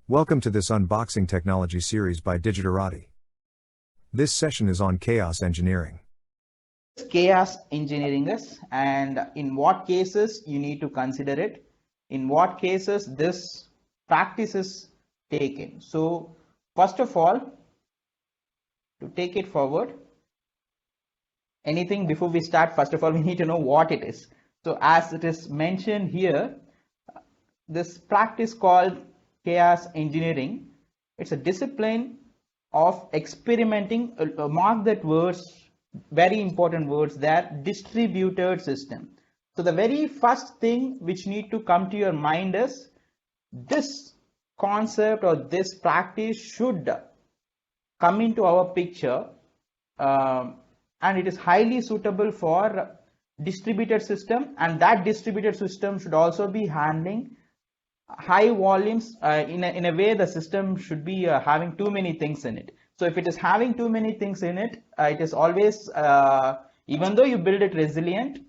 Welcome to this unboxing technology series by Digitarati. This session is on chaos engineering. Chaos engineering is, and in what cases you need to consider it, in what cases this practice is taken. So first of all, to take it forward, anything before we start, first of all we need to know what it is. So as it is mentioned here, this practice called chaos engineering, it's a discipline of experimenting, mark that words, very important words there, distributed system. So the very first thing which need to come to your mind is this concept or this practice should come into our picture, and it is highly suitable for distributed system, and that distributed system should also be handling high volumes in a way the system should be having too many things in it. So if it is having too many things in it, it is always, even though you build it resilient,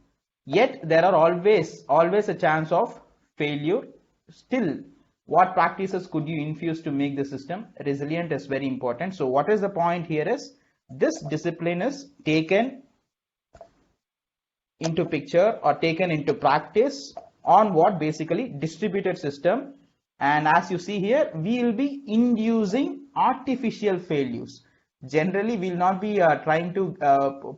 yet there are always a chance of failure. Still, what practices could you infuse to make the system resilient is very important. So what is the point here is this discipline is taken into picture or taken into practice on what basically distributed system, and as you see here, we will be inducing artificial failures. Generally we will not be trying to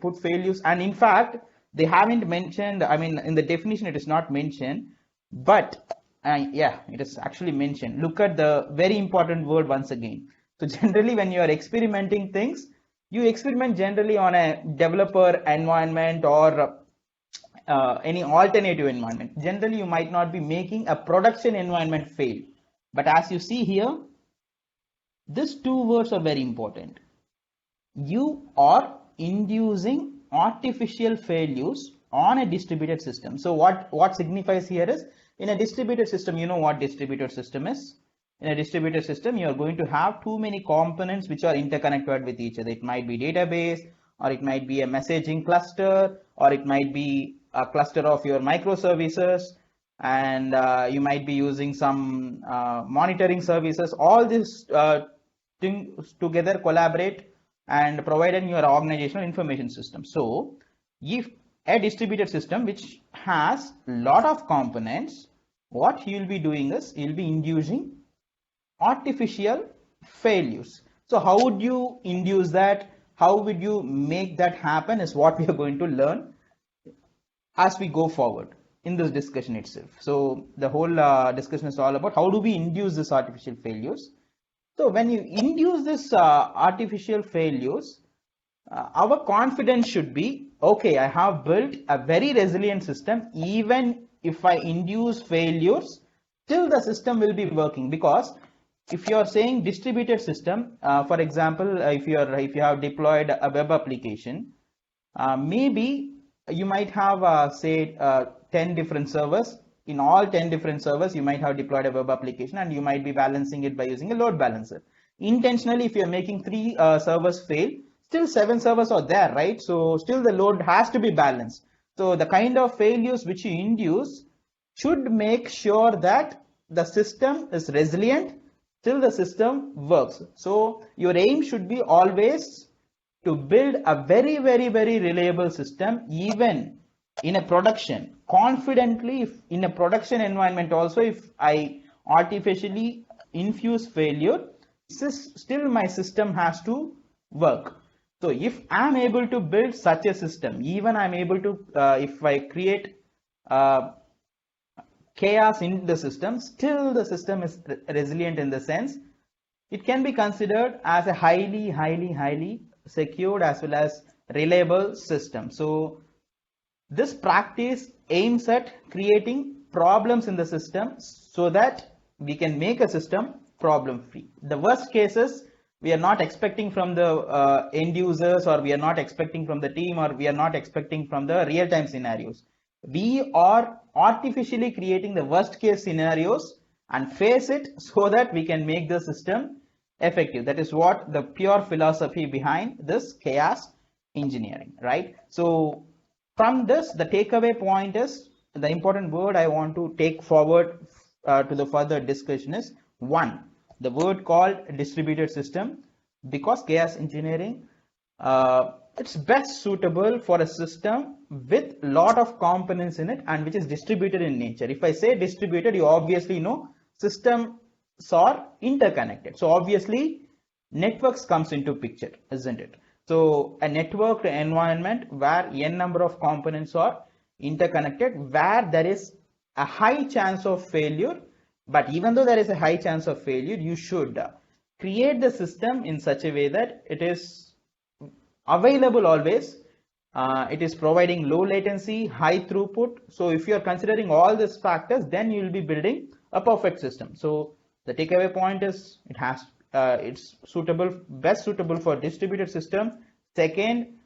put failures, and in fact they haven't mentioned, I mean in the definition it is not mentioned, but yeah, it is actually mentioned. Look at the very important word once again. So generally when you are experimenting things, you experiment generally on a developer environment or any alternative environment. Generally you might not be making a production environment fail, but as you see here, these two words are very important. You are inducing artificial failures on a distributed system. So what signifies here is, in a distributed system, you know what distributed system is. In a distributed system, you are going to have too many components which are interconnected with each other. It might be database, or it might be a messaging cluster, or it might be a cluster of your microservices, and you might be using some monitoring services. All these things together collaborate and providing your organizational information system. So if a distributed system which has a lot of components, what you will be doing is you will be inducing artificial failures. So how would you induce that? How would you make that happen is what we are going to learn as we go forward in this discussion itself. So the whole discussion is all about how do we induce this artificial failures. So when you induce this artificial failures, our confidence should be, okay, I have built a very resilient system. Even if I induce failures, still the system will be working. Because if you are saying distributed system, for example, if you have deployed a web application, maybe you might have say 10 different servers. In all 10 different servers you might have deployed a web application, and you might be balancing it by using a load balancer. Intentionally, if you are making 3 servers fail, still 7 servers are there, right? So still the load has to be balanced. So the kind of failures which you induce should make sure that the system is resilient, till the system works. So your aim should be always to build a very reliable system, even in a production, confidently. If in a production environment also, if I artificially infuse failure, still my system has to work. So if I'm able to build such a system, even I'm able to, if I create chaos in the system, still the system is resilient, in the sense it can be considered as a highly secured as well as reliable system. So this practice aims at creating problems in the system so that we can make a system problem free. The worst cases we are not expecting from the end users, or we are not expecting from the team, or we are not expecting from the real-time scenarios. We are artificially creating the worst case scenarios and face it so that we can make the system effective. That is what the pure philosophy behind this chaos engineering, right? So from this, the takeaway point is, the important word I want to take forward to the further discussion is, 1, the word called distributed system, because chaos engineering, it's best suitable for a system with lot of components in it and which is distributed in nature. If I say distributed, you obviously know systems are interconnected. So obviously networks comes into picture, isn't it? So a networked environment where n number of components are interconnected, where there is a high chance of failure. But even though there is a high chance of failure, you should create the system in such a way that it is available always. It is providing low latency, high throughput. So if you are considering all these factors, then you will be building a perfect system. So the takeaway point is it's best suitable for distributed system. Second,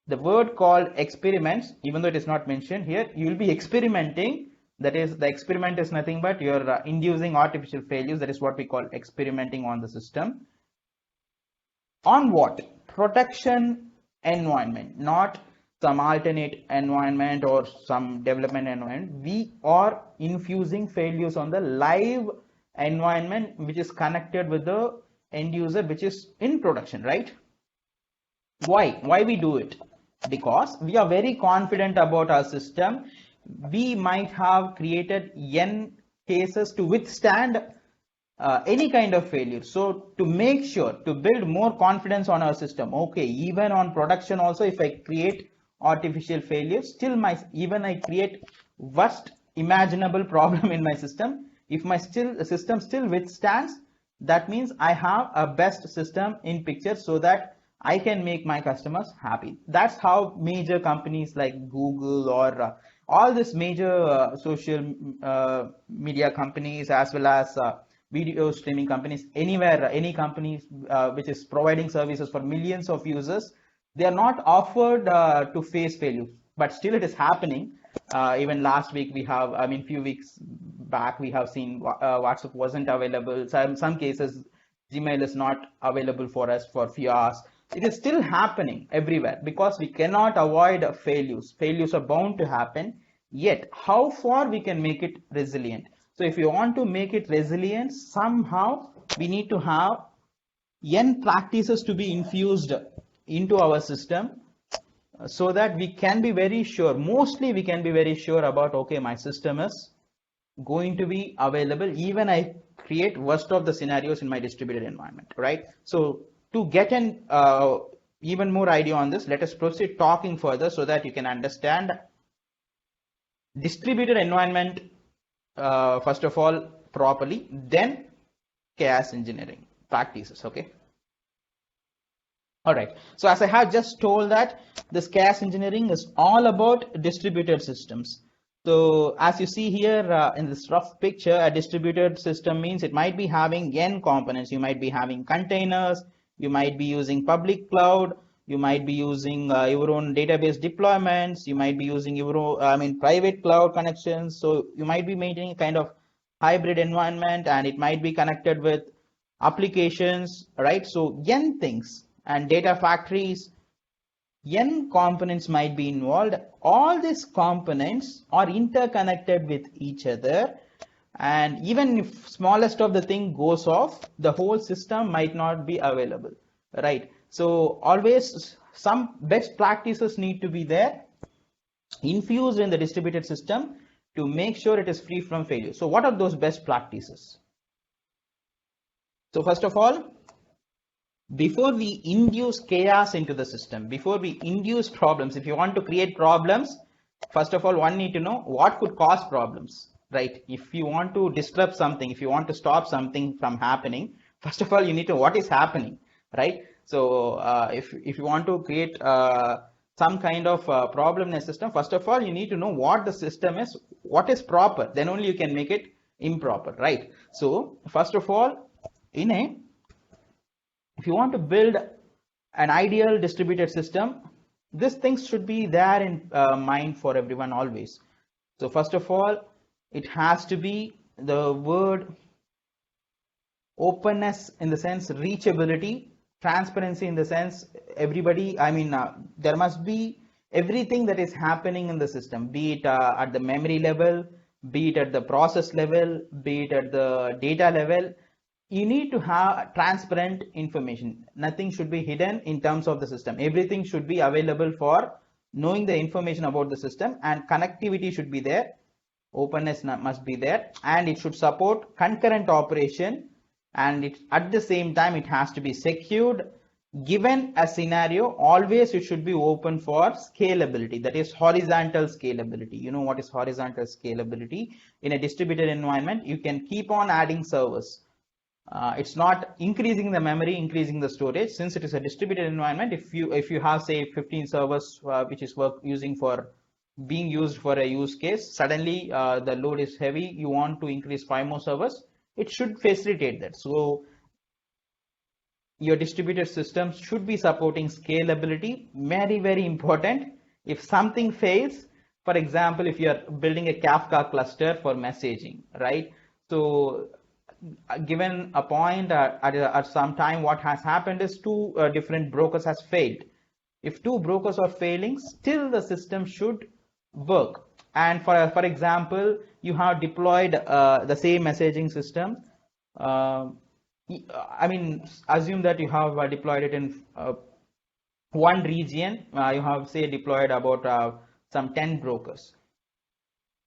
the word called experiments, even though it is not mentioned here, you will be experimenting. That is, the experiment is nothing but you're inducing artificial failures. That is what we call experimenting on the system. On what? Production environment, not some alternate environment or some development environment. We are infusing failures on the live environment which is connected with the end user, which is in production, right? Why we do it? Because we are very confident about our system. We might have created n cases to withstand any kind of failure. So to make sure to build more confidence on our system, okay, even on production also, if I create artificial failure, still even I create worst imaginable problem in my system, if my system still withstands, that means I have a best system in picture so that I can make my customers happy. That's how major companies like Google or all these major social media companies, as well as video streaming companies, anywhere, any companies which is providing services for millions of users, they are not offered to face failure, but still it is happening. Even last week we have, few weeks back we have seen WhatsApp wasn't available. So in some cases, Gmail is not available for us for few hours. It is still happening everywhere because we cannot avoid failures. Failures are bound to happen. Yet, how far we can make it resilient? So if you want to make it resilient, somehow we need to have n practices to be infused into our system so that we can be very sure, mostly we can be very sure about, okay, my system is going to be available even I create worst of the scenarios in my distributed environment, right? So to get an even more idea on this, let us proceed talking further so that you can understand distributed environment first of all properly, then chaos engineering practices. Okay. All right. So as I have just told that this chaos engineering is all about distributed systems. So as you see here in this rough picture, a distributed system means it might be having n components. You might be having containers. You might be using public cloud. You might be using your own database deployments. You might be using your own, private cloud connections. So you might be maintaining a kind of hybrid environment, and it might be connected with applications, right? So n things and data factories, n components might be involved. All these components are interconnected with each other. And even if smallest of the thing goes off, the whole system might not be available, right? So always some best practices need to be there, infused in the distributed system to make sure it is free from failure. So what are those best practices? So first of all, before we induce chaos into the system, before we induce problems, if you want to create problems, first of all, one need to know what could cause problems, right? If you want to disrupt something, if you want to stop something from happening, first of all, you need to know what is happening, right? So if you want to create some kind of problem in a system, first of all, you need to know what the system is, what is proper, then only you can make it improper, right? So first of all, if you want to build an ideal distributed system, these things should be there in mind for everyone always. So first of all, it has to be the word openness, in the sense reachability, transparency in the sense everybody, there must be everything that is happening in the system, be it at the memory level, be it at the process level, be it at the data level. you need to have transparent information. Nothing should be hidden in terms of the system. Everything should be available for knowing the information about the system, and connectivity should be there. Openness must be there, and it should support concurrent operation, and at the same time it has to be secured. Given a scenario, always it should be open for scalability, that is horizontal scalability. You know what is horizontal scalability? In a distributed environment, you can keep on adding servers. It's not increasing the memory, increasing the storage. Since it is a distributed environment, if you have say 15 servers which is being used for a use case, suddenly the load is heavy, you want to increase 5 more servers, it should facilitate that. So your distributed systems should be supporting scalability. Very, very important. If something fails, for example, if you are building a Kafka cluster for messaging, right? So given a point at some time, what has happened is two different brokers has failed. If two brokers are failing, still the system should work. And for example, you have deployed the same messaging system. I mean, assume that you have deployed it in one region. You have say deployed about some 10 brokers,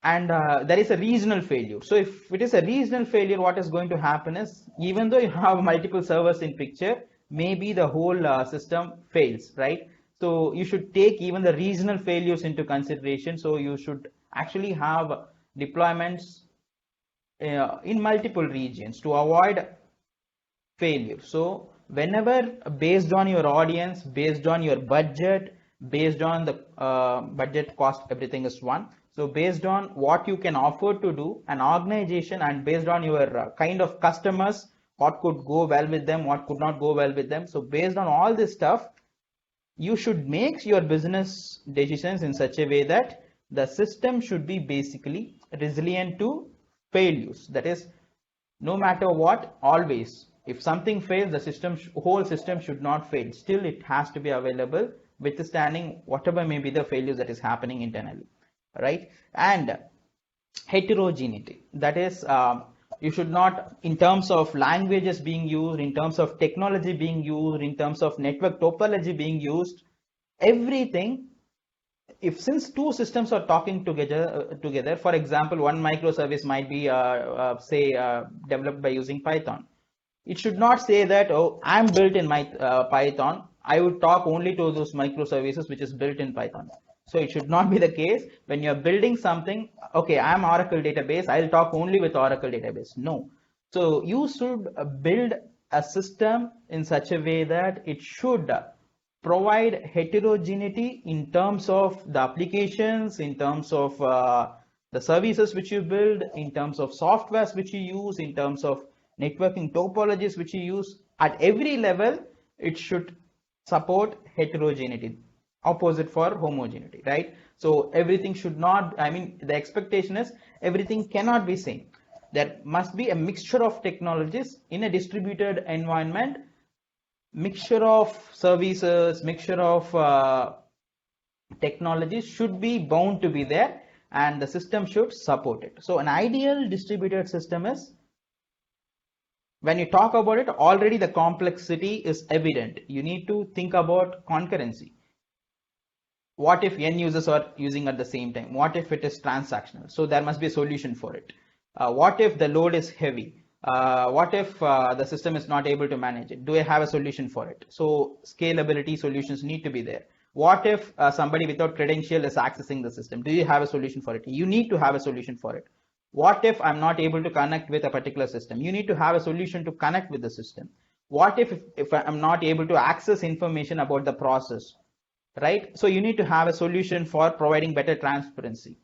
and there is a regional failure. So if it is a regional failure, what is going to happen is, even though you have multiple servers in picture, maybe the whole system fails, right? So you should take even the regional failures into consideration. So you should actually have deployments in multiple regions to avoid failure. So whenever, based on your audience, based on your budget, based on the budget, cost, everything is one. So based on what you can afford to do, an organization, and based on your kind of customers, what could go well with them, what could not go well with them. So based on all this stuff, you should make your business decisions in such a way that the system should be basically resilient to failures. That is, no matter what, always, if something fails, the whole system should not fail. Still, it has to be available, withstanding whatever may be the failures that is happening internally, right? And heterogeneity, that is, you should not, in terms of languages being used, in terms of technology being used, in terms of network topology being used, everything, if since two systems are talking together, for example, one microservice might be developed by using Python. It should not say that, oh, I'm built in my Python, I would talk only to those microservices which is built in Python. So it should not be the case. When you're building something, okay, I'm Oracle database, I'll talk only with Oracle database. No. So you should build a system in such a way that it should provide heterogeneity in terms of the applications, in terms of the services which you build, in terms of softwares which you use, in terms of networking topologies which you use. At every level, it should support heterogeneity, opposite for homogeneity, right? So everything should not, I mean, the expectation is everything cannot be same. There must be a mixture of technologies in a distributed environment, mixture of services, mixture of technologies should be bound to be there, and the system should support it. So an ideal distributed system is, when you talk about it, already the complexity is evident. You need to think about concurrency. What if n users are using at the same time? What if it is transactional? So there must be a solution for it. What if the load is heavy? What if the system is not able to manage it? Do I have a solution for it? So scalability solutions need to be there. What if somebody without credential is accessing the system? Do you have a solution for it? You need to have a solution for it. What if I'm not able to connect with a particular system? You need to have a solution to connect with the system. What if I'm not able to access information about the process, right? So you need to have a solution for providing better transparency.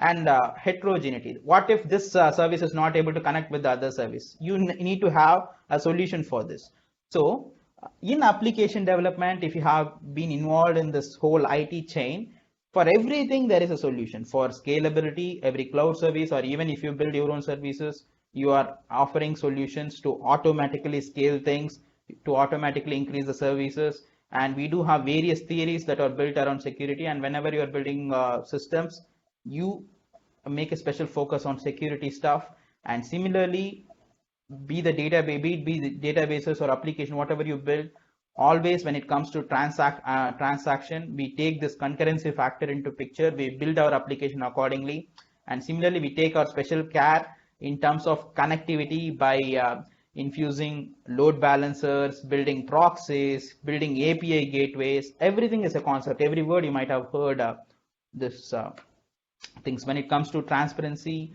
And heterogeneity. What if this service is not able to connect with the other service? You need to have a solution for this. So in application development, if you have been involved in this whole IT chain, for everything there is a solution. For scalability, every cloud service, or even if you build your own services, you are offering solutions to automatically scale things, to automatically increase the services. And we do have various theories that are built around security, and whenever you are building systems, you make a special focus on security stuff. And similarly, be the database, be the databases or application, whatever you build, always when it comes to transaction, we take this concurrency factor into picture. We build our application accordingly, and similarly, we take our special care in terms of connectivity by infusing load balancers, building proxies, building API gateways. Everything is a concept. Every word you might have heard this things. When it comes to transparency,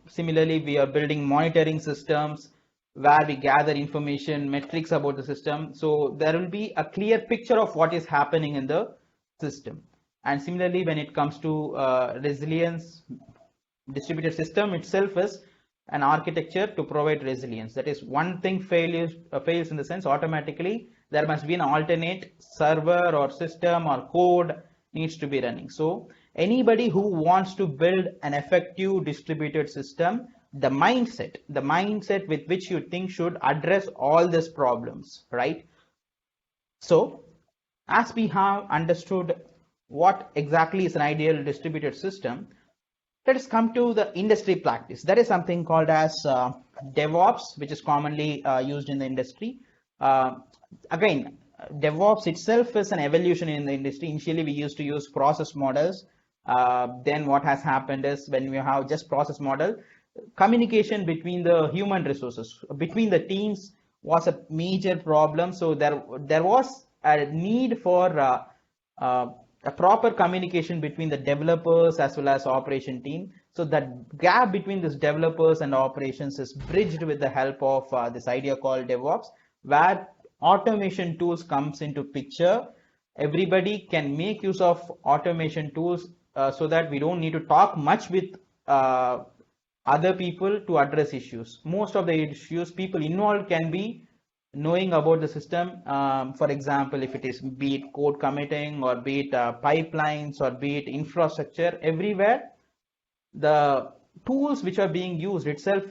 similarly, we are building monitoring systems where we gather information, metrics about the system. So there will be a clear picture of what is happening in the system. And similarly, when it comes to resilience, distributed system itself is an architecture to provide resilience. That is, one thing fails in the sense automatically there must be an alternate server or system or code needs to be running. So anybody who wants to build an effective distributed system, the mindset with which you think should address all these problems, right? So as we have understood what exactly is an ideal distributed system, let us come to the industry practice. There is something called as DevOps, which is commonly used in the industry. Again, DevOps itself is an evolution in the industry. Initially, we used to use process models. Then what has happened is when we have just process model, communication between the human resources, between the teams was a major problem. So there was a need for a proper communication between the developers as well as operation team. So that gap between these developers and operations is bridged with the help of this idea called DevOps, where automation tools comes into picture. Everybody can make use of automation tools so that we don't need to talk much with other people to address issues. Most of the issues people involved can be knowing about the system. For example, if it is be it code committing or be it pipelines or be it infrastructure, everywhere the tools which are being used itself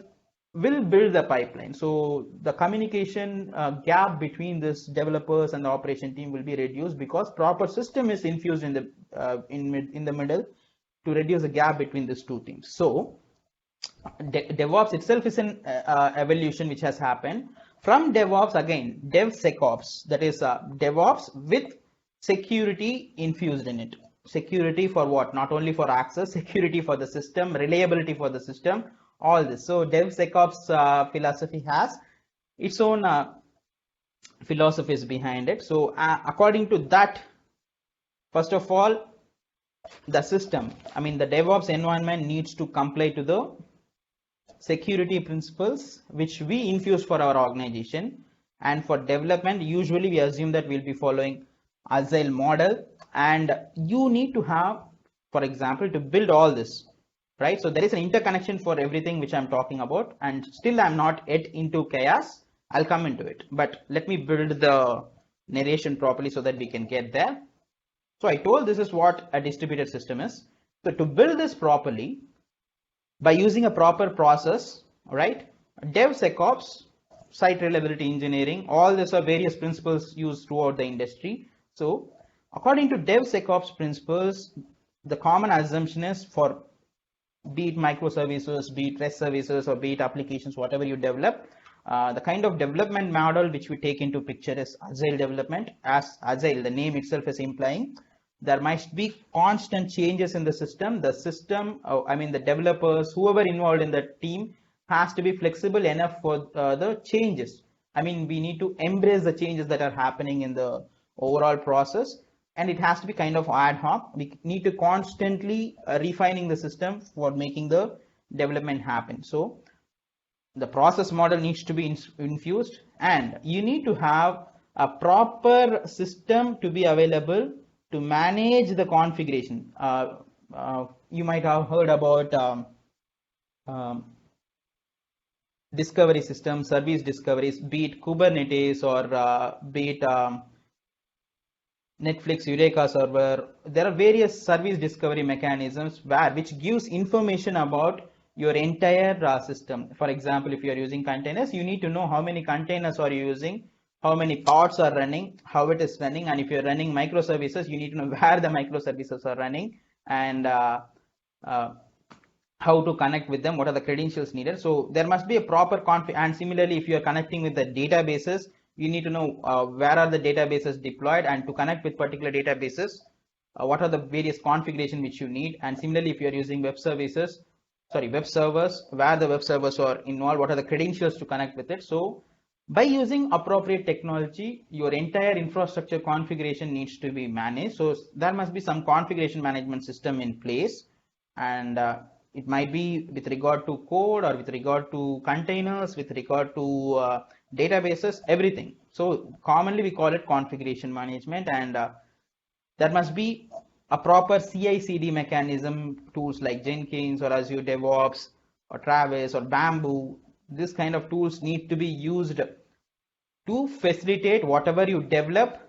will build the pipeline. So the communication gap between this developers and the operation team will be reduced because proper system is infused in the middle to reduce the gap between these two teams. So DevOps itself is an evolution which has happened. From DevOps, again, DevSecOps, that is DevOps with security infused in it. Security for what? Not only for access, security for the system, reliability for the system, all this. So DevSecOps philosophy has its own philosophies behind it. So according to that, first of all, the system, the DevOps environment needs to comply to the security principles which we infuse for our organization. And for development, usually we assume that we'll be following agile model, and you need to have, for example, to build all this, right? So there is an interconnection for everything which I'm talking about, and still I'm not yet into chaos. I'll come into it, but let me build the narration properly so that we can get there. So I told this is what a distributed system is. So to build this properly, by using a proper process, right? DevSecOps, site reliability engineering, all these are various principles used throughout the industry. So according to DevSecOps principles, the common assumption is for be it microservices, be it REST services, or be it applications, whatever you develop, the kind of development model which we take into picture is agile development. As agile, the name itself is implying, there must be constant changes in the system. The system, the developers, whoever involved in the team has to be flexible enough for the changes. We need to embrace the changes that are happening in the overall process, and it has to be kind of ad hoc. We need to constantly refining the system for making the development happen. So the process model needs to be infused, and you need to have a proper system to be available to manage the configuration. You might have heard about discovery systems, service discoveries, be it Kubernetes or be it Netflix Eureka server. There are various service discovery mechanisms which gives information about your entire system. For example, if you are using containers, you need to know how many containers are you using, how many pods are running, how it is running, and if you're running microservices, you need to know where the microservices are running, and how to connect with them, what are the credentials needed. So there must be a proper config. And similarly, if you are connecting with the databases, you need to know where are the databases deployed, and to connect with particular databases, what are the various configuration which you need. And similarly, if you are using web servers, where the web servers are involved, what are the credentials to connect with it. So by using appropriate technology, your entire infrastructure configuration needs to be managed. So there must be some configuration management system in place, and it might be with regard to code, or with regard to containers, with regard to databases, everything. So commonly we call it configuration management, and there must be a proper CI/CD mechanism, tools like Jenkins or Azure DevOps or Travis or Bamboo. This kind of tools need to be used to facilitate whatever you develop,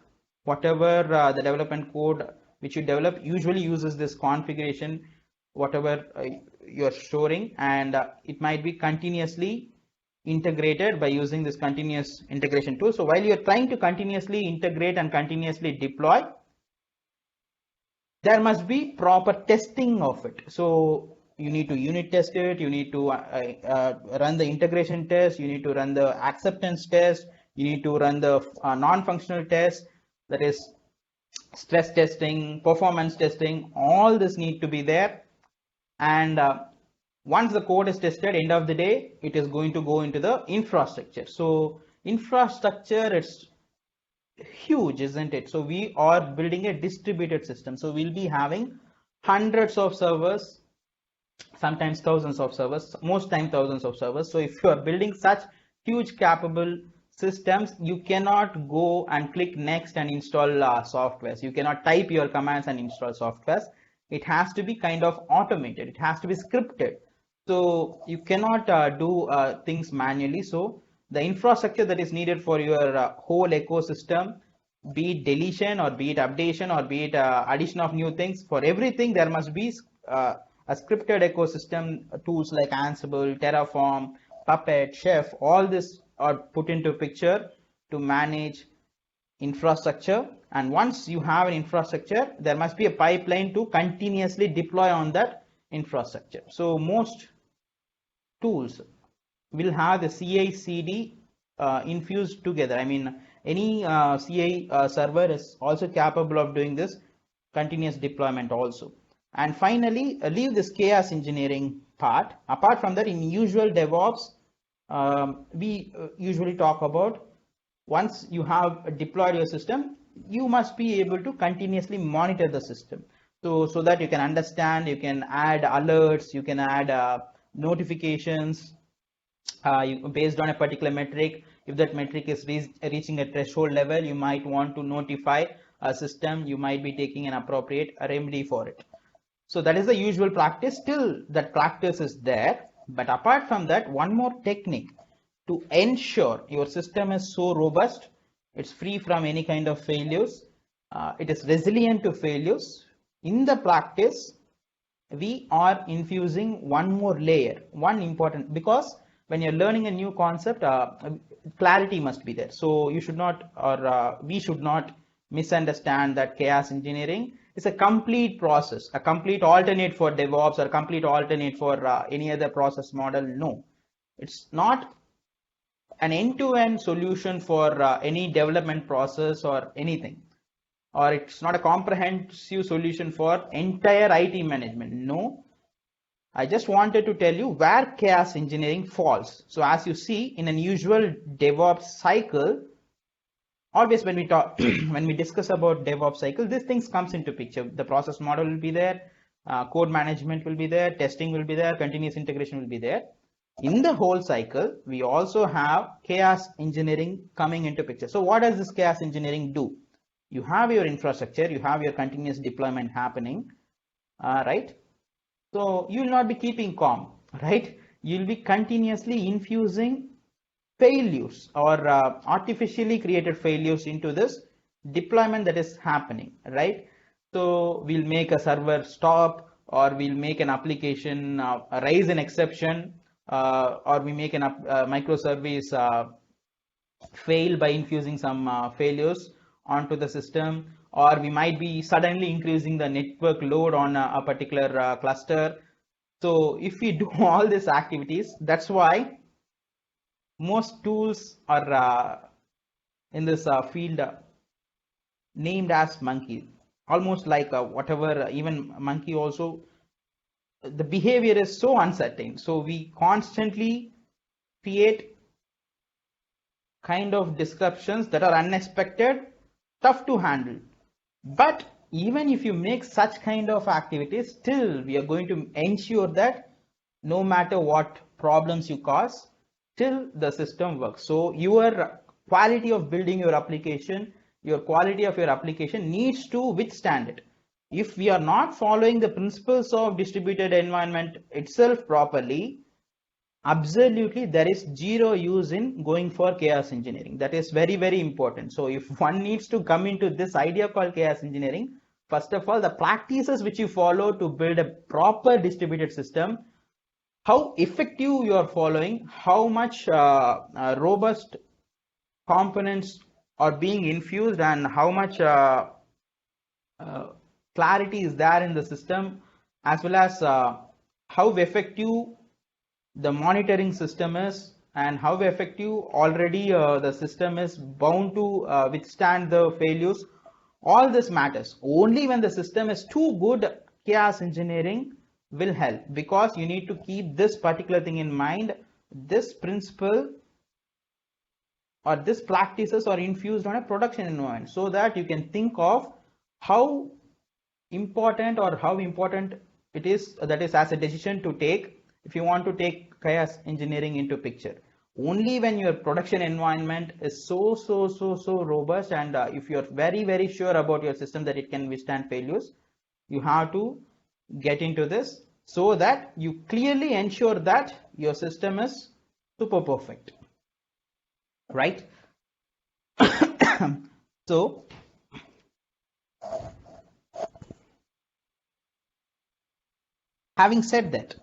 whatever the development code which you develop usually uses this configuration, whatever you're storing, and it might be continuously integrated by using this continuous integration tool. So while you're trying to continuously integrate and continuously deploy, there must be proper testing of it. So you need to unit test it, you need to run the integration test, you need to run the acceptance test, you need to run the non-functional test, that is stress testing, performance testing. All this need to be there. And once the code is tested, end of the day, it is going to go into the infrastructure. So infrastructure, it's huge, isn't it? So we are building a distributed system. So we'll be having hundreds of servers, sometimes thousands of servers, most time thousands of servers. So if you are building such huge capable systems, you cannot go and click next and install softwares. You cannot type your commands and install softwares. It has to be kind of automated. It has to be scripted. So you cannot do things manually. So the infrastructure that is needed for your whole ecosystem, be it deletion or be it updation or be it addition of new things, for everything there must be a scripted ecosystem. Tools like Ansible, Terraform, Puppet, Chef, all this are put into picture to manage infrastructure. And once you have an infrastructure, there must be a pipeline to continuously deploy on that infrastructure. So most tools will have the CI/CD infused together. I mean, any CI server is also capable of doing this continuous deployment also. And finally, leave this chaos engineering part. Apart from that, in usual DevOps, we usually talk about, once you have deployed your system, you must be able to continuously monitor the system. So that you can understand, you can add alerts, you can add notifications based on a particular metric. If that metric is reaching a threshold level, you might want to notify a system, you might be taking an appropriate remedy for it. So that is the usual practice. Still, that practice is there. But apart from that, one more technique to ensure your system is so robust, it's free from any kind of failures, it is resilient to failures. In the practice, we are infusing one more layer, one important, because when you're learning a new concept, clarity must be there. So you should not, or we should not misunderstand that chaos engineering is a complete process, a complete alternate for DevOps, or complete alternate for any other process model. No, it's not an end-to-end solution for any development process or anything, or it's not a comprehensive solution for entire IT management. No, I just wanted to tell you where chaos engineering falls. So as you see, in an usual DevOps cycle, always when we talk, when we discuss about DevOps cycle, these things comes into picture. The process model will be there, code management will be there, testing will be there, continuous integration will be there. In the whole cycle, we also have chaos engineering coming into picture. So what does this chaos engineering do? You have your infrastructure, you have your continuous deployment happening, right? So you will not be keeping calm, right? You'll be continuously infusing failures or artificially created failures into this deployment that is happening, right? So we'll make a server stop, or we'll make an application raise an exception, or we make a microservice fail by infusing some failures onto the system, or we might be suddenly increasing the network load on a particular cluster. So if we do all these activities, that's why most tools are in this field named as monkey, almost like whatever, even monkey also, the behavior is so uncertain. So we constantly create kind of disruptions that are unexpected, tough to handle. But even if you make such kind of activities, still we are going to ensure that no matter what problems you cause, still the system works. So your quality of building your application, your quality of your application needs to withstand it. If we are not following the principles of distributed environment itself properly, absolutely there is zero use in going for chaos engineering. That is very, very important. So if one needs to come into this idea called chaos engineering, first of all, the practices which you follow to build a proper distributed system, how effective you are following, how much robust components are being infused, and how much uh, clarity is there in the system, as well as how effective the monitoring system is, and how effective already the system is bound to withstand the failures. All this matters. Only when the system is too good, chaos engineering will help, because you need to keep this particular thing in mind. This principle or this practices are infused on a production environment, so that you can think of how important or how important it is, that is as a decision to take, if you want to take chaos engineering into picture. Only when your production environment is so robust, and if you're very, very sure about your system that it can withstand failures, you have to get into this, so that you clearly ensure that your system is super perfect, right? So having said that,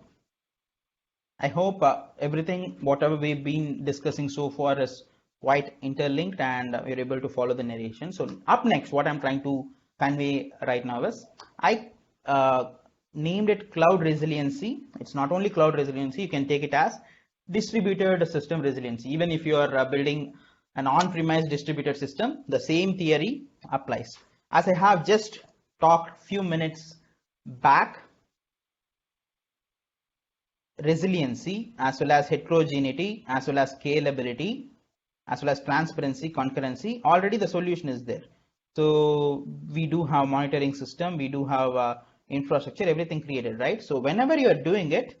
I hope everything, whatever we've been discussing so far, is quite interlinked, and we're able to follow the narration. So up next, what I'm trying to convey right now is, I named it cloud resiliency. It's not only cloud resiliency, you can take it as distributed system resiliency. Even if you are building an on-premise distributed system, the same theory applies. As I have just talked few minutes back, resiliency, as well as heterogeneity, as well as scalability, as well as transparency, concurrency, already the solution is there. So we do have monitoring system, we do have infrastructure, everything created, right? So whenever you are doing it,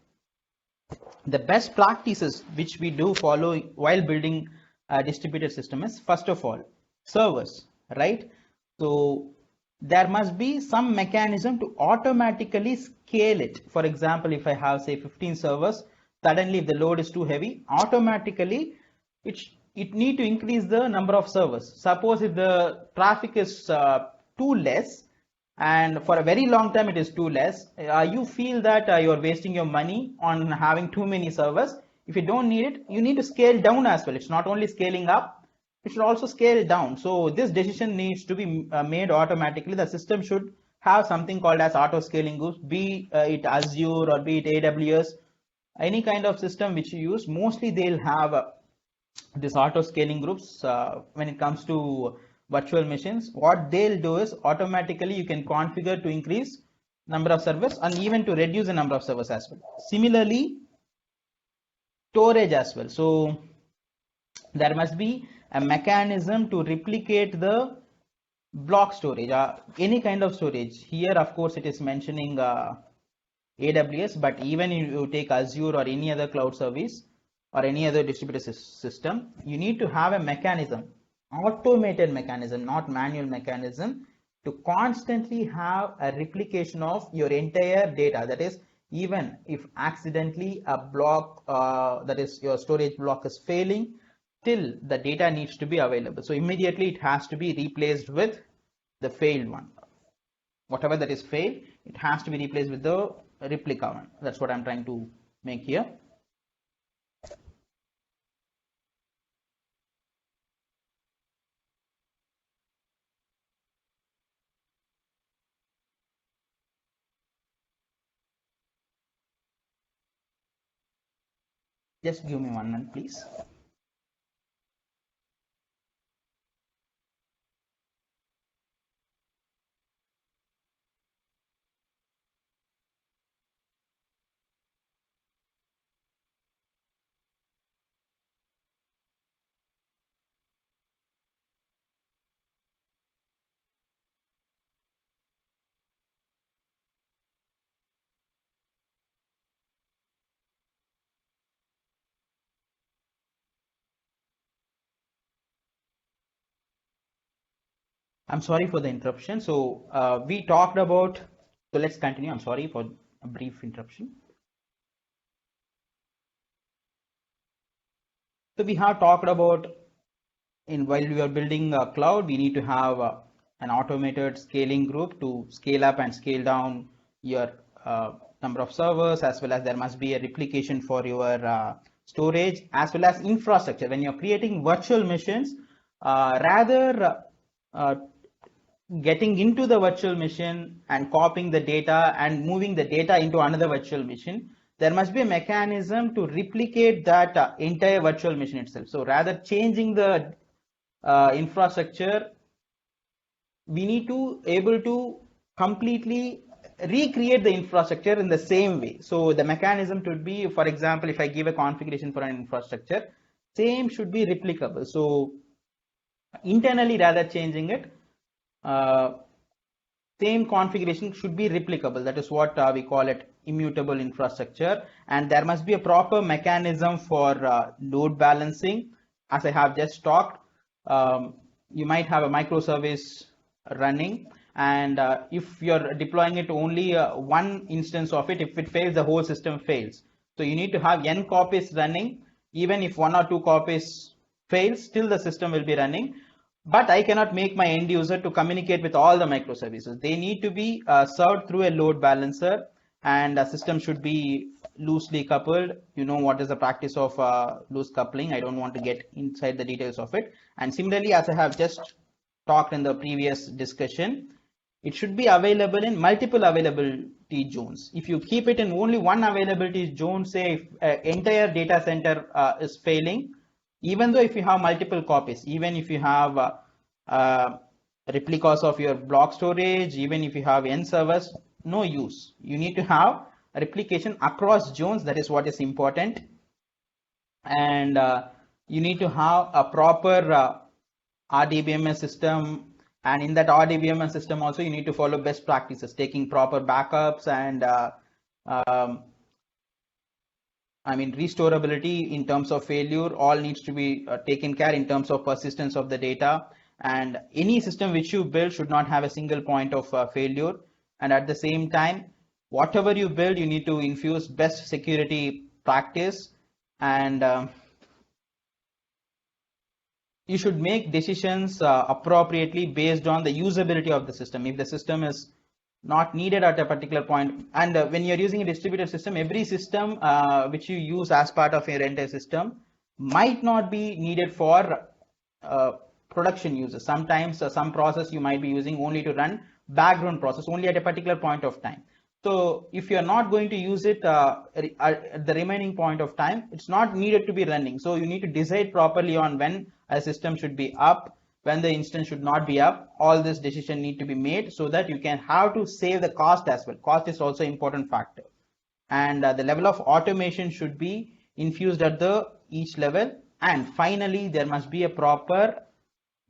the best practices which we do follow while building a distributed system is, first of all, servers, right? So there must be some mechanism to automatically scale it. For example, if I have say 15 servers, suddenly if the load is too heavy, automatically it need to increase the number of servers. Suppose if the traffic is too less, and for a very long time it is too less, you feel that you are wasting your money on having too many servers. If you don't need it, you need to scale down as well. It's not only scaling up, it should also scale down. So this decision needs to be made automatically. The system should have something called as auto scaling groups, be it Azure or be it AWS, any kind of system which you use, mostly they'll have this auto scaling groups. When it comes to virtual machines, what they'll do is automatically you can configure to increase number of servers and even to reduce the number of servers as well. Similarly, storage as well. So there must be a mechanism to replicate the block storage, any kind of storage. Here of course it is mentioning AWS, but even if you take Azure or any other cloud service or any other distributed system, you need to have a mechanism, automated mechanism, not manual mechanism, to constantly have a replication of your entire data. That is, even if accidentally a block, that is your storage block, is failing, still the data needs to be available. So immediately it has to be replaced with the failed one. Whatever that is failed, it has to be replaced with the replica one. That's what I'm trying to make here. Just give me 1 minute, please. I'm sorry for the interruption. So we talked about, so let's continue. I'm sorry for a brief interruption. So we have talked about while we are building a cloud, we need to have an automated scaling group to scale up and scale down your number of servers, as well as there must be a replication for your storage, as well as infrastructure. When you're creating virtual machines, rather getting into the virtual machine and copying the data and moving the data into another virtual machine, there must be a mechanism to replicate that entire virtual machine itself. So rather changing the infrastructure, we need to able to completely recreate the infrastructure in the same way. So the mechanism should be, for example, if I give a configuration for an infrastructure, same should be replicable. So internally, rather changing it, same configuration should be replicable. That is what we call it immutable infrastructure. And there must be a proper mechanism for load balancing. As I have just talked, you might have a microservice running, and if you're deploying it only one instance of it, if it fails, the whole system fails. So you need to have n copies running. Even if 1 or 2 copies fails, still the system will be running. But I cannot make my end user to communicate with all the microservices. They need to be served through a load balancer, and a system should be loosely coupled. You know what is the practice of loose coupling. I don't want to get inside the details of it. And similarly, as I have just talked in the previous discussion, it should be available in multiple availability zones. If you keep it in only one availability zone, say if entire data center is failing, even though if you have multiple copies, even if you have replicas of your block storage, even if you have n servers, no use. You need to have a replication across zones. That is what is important. And you need to have a proper RDBMS system, and in that RDBMS system also you need to follow best practices, taking proper backups and restorability in terms of failure. All needs to be taken care in terms of persistence of the data, and any system which you build should not have a single point of failure. And at the same time, whatever you build, you need to infuse best security practice, and you should make decisions appropriately based on the usability of the system. If the system is not needed at a particular point, and when you're using a distributed system, every system which you use as part of your entire system might not be needed for production uses. Sometimes some process you might be using only to run background process only at a particular point of time. So if you're not going to use it at the remaining point of time, it's not needed to be running. So you need to decide properly on when a system should be up, when the instance should not be up. All this decision need to be made so that you can have to save the cost as well. Cost is also important factor. And the level of automation should be infused at the each level. And finally, there must be a proper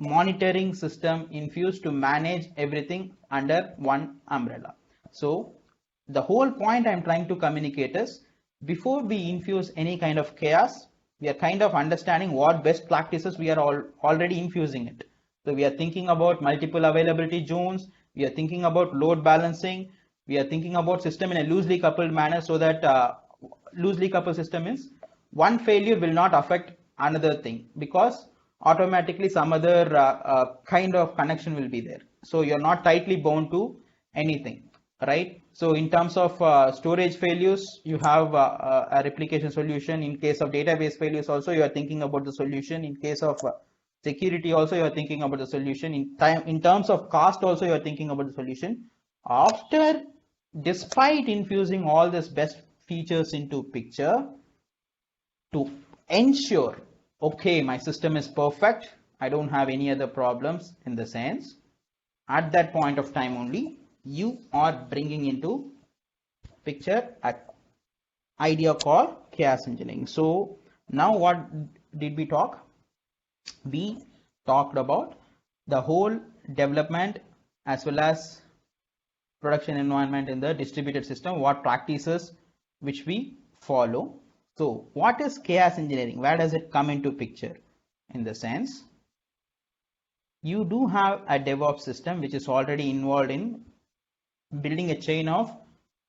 monitoring system infused to manage everything under one umbrella. So the whole point I'm trying to communicate is, before we infuse any kind of chaos, we are kind of understanding what best practices we are already infusing it. So we are thinking about multiple availability zones, we are thinking about load balancing, we are thinking about system in a loosely coupled manner, so that loosely coupled system is one failure will not affect another thing, because automatically some other kind of connection will be there. So you're not tightly bound to anything, right? So in terms of storage failures, you have a replication solution. In case of database failures also, you are thinking about the solution. In case of security also, you are thinking about the solution. In terms of cost also, you are thinking about the solution. Despite infusing all these best features into picture, to ensure, okay, my system is perfect, I don't have any other problems, in the sense, at that point of time only, you are bringing into picture an idea called chaos engineering. So now what did we talk? We talked about the whole development as well as production environment in the distributed system, what practices which we follow. So what is chaos engineering? Where does it come into picture? In the sense, you do have a DevOps system which is already involved in building a chain of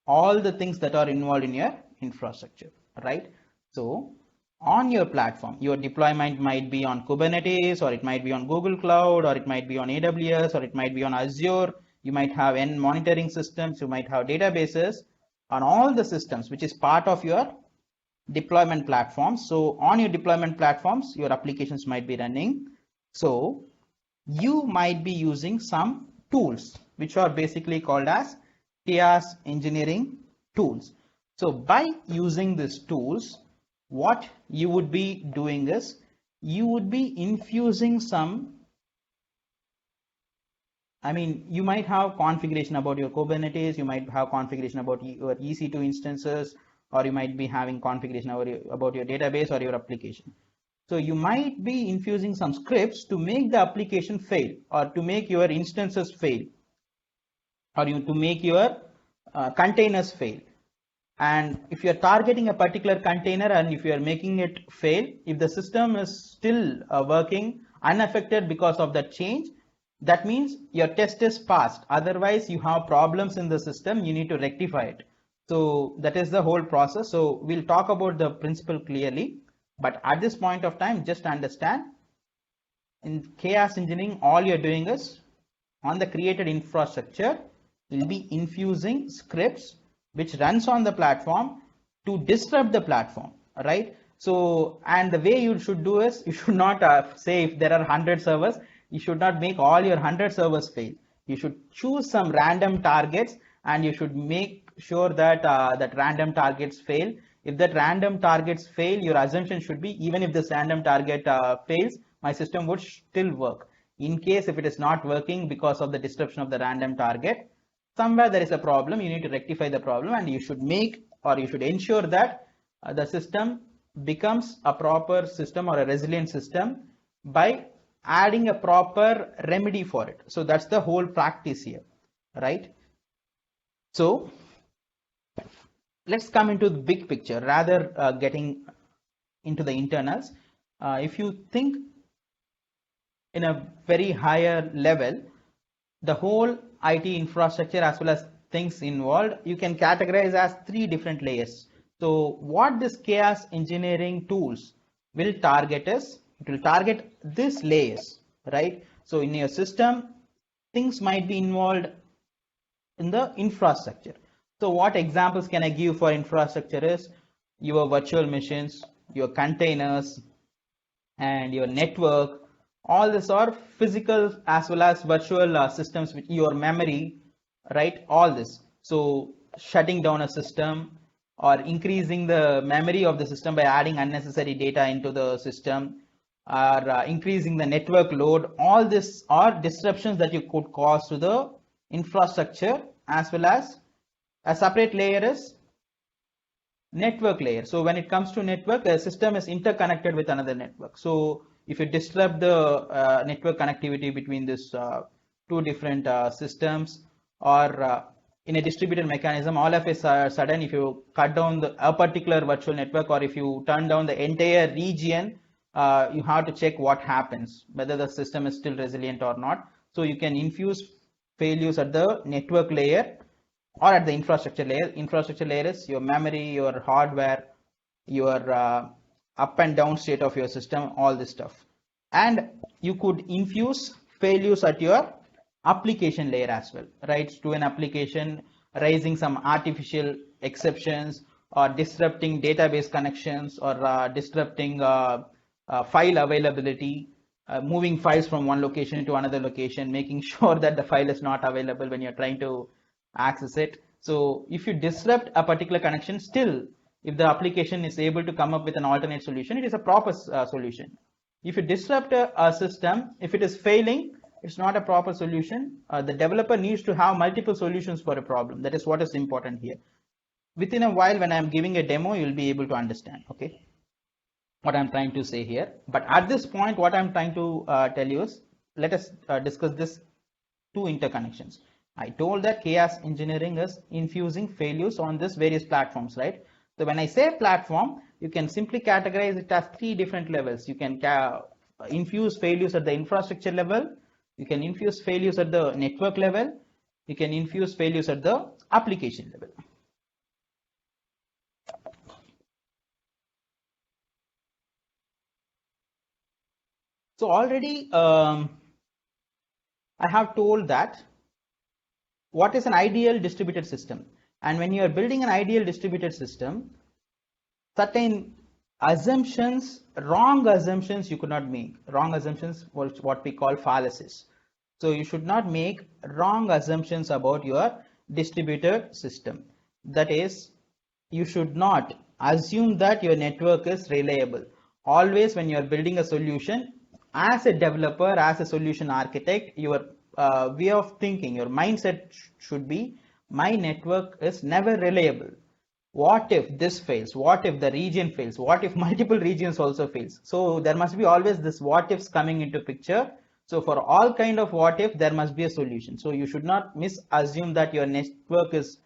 all the things that are involved in your infrastructure, right? So on your platform, your deployment might be on Kubernetes, or it might be on Google Cloud, or it might be on AWS, or it might be on Azure. You might have N monitoring systems, you might have databases on all the systems which is part of your deployment platforms. So on your deployment platforms, your applications might be running. So you might be using some tools which are basically called as chaos engineering tools. So by using these tools, what you would be doing is you would be infusing some, you might have configuration about your Kubernetes, you might have configuration about your EC2 instances, or you might be having configuration about your database or your application. So you might be infusing some scripts to make the application fail, or to make your instances fail, or to make your containers fail. And if you're targeting a particular container and if you're making it fail, if the system is still working unaffected because of that change, that means your test is passed. Otherwise, you have problems in the system, you need to rectify it. So that is the whole process. So we'll talk about the principle clearly, but at this point of time, just understand, in chaos engineering, all you're doing is on the created infrastructure, you'll be infusing scripts which runs on the platform to disrupt the platform, right? So, and the way you should do is, you should not say if there are 100 servers, you should not make all your 100 servers fail. You should choose some random targets and you should make sure that that random targets fail. If that random targets fail, your assumption should be, even if this random target fails, my system would still work. In case if it is not working because of the disruption of the random target, somewhere there is a problem, you need to rectify the problem, and you should make, or you should ensure that the system becomes a proper system or a resilient system by adding a proper remedy for it. So that's the whole practice here, right? So let's come into the big picture rather getting into the internals. If you think in a very higher level, the whole IT infrastructure as well as things involved, you can categorize as 3 different layers. So what this chaos engineering tools will target is, it will target these layers, right? So in your system, things might be involved in the infrastructure. So what examples can I give for infrastructure is your virtual machines, your containers, and your network. All these are physical as well as virtual systems with your memory, right? All this. So shutting down a system or increasing the memory of the system by adding unnecessary data into the system, or increasing the network load. All this are disruptions that you could cause to the infrastructure, as well as a separate layer is network layer. So when it comes to network, the system is interconnected with another network. So if you disrupt the network connectivity between these 2 different systems, or in a distributed mechanism, all of a sudden, if you cut down a particular virtual network, or if you turn down the entire region, you have to check what happens, whether the system is still resilient or not. So you can infuse failures at the network layer or at the infrastructure layer. Infrastructure layer is your memory, your hardware, your up and down state of your system, all this stuff. And you could infuse failures at your application layer as well, right? To an application, raising some artificial exceptions, or disrupting database connections, or disrupting file availability, moving files from one location to another location, making sure that the file is not available when you're trying to access it. So if you disrupt a particular connection, still if the application is able to come up with an alternate solution, it is a proper solution. If you disrupt a system, if it is failing, it's not a proper solution. The developer needs to have multiple solutions for a problem. That is what is important here. Within a while, when I'm giving a demo, you'll be able to understand, okay, what I'm trying to say here. But at this point, what I'm trying to tell you is, let us discuss this two interconnections. I told that chaos engineering is infusing failures on this various platforms, right? So when I say platform, you can simply categorize it as three different levels. You can infuse failures at the infrastructure level, you can infuse failures at the network level, you can infuse failures at the application level. So already I have told that what is an ideal distributed system, and when you are building an ideal distributed system, certain assumptions, wrong assumptions you could not make. Wrong assumptions was what we call fallacies. So you should not make wrong assumptions about your distributed system. That is, you should not assume that your network is reliable. Always when you are building a solution, as a developer, as a solution architect, your way of thinking, your mindset should be, my network is never reliable. What if this fails? What if the region fails? What if multiple regions also fails? So there must be always this what ifs coming into picture. So for all kind of what if, there must be a solution. So you should not misassume that your network is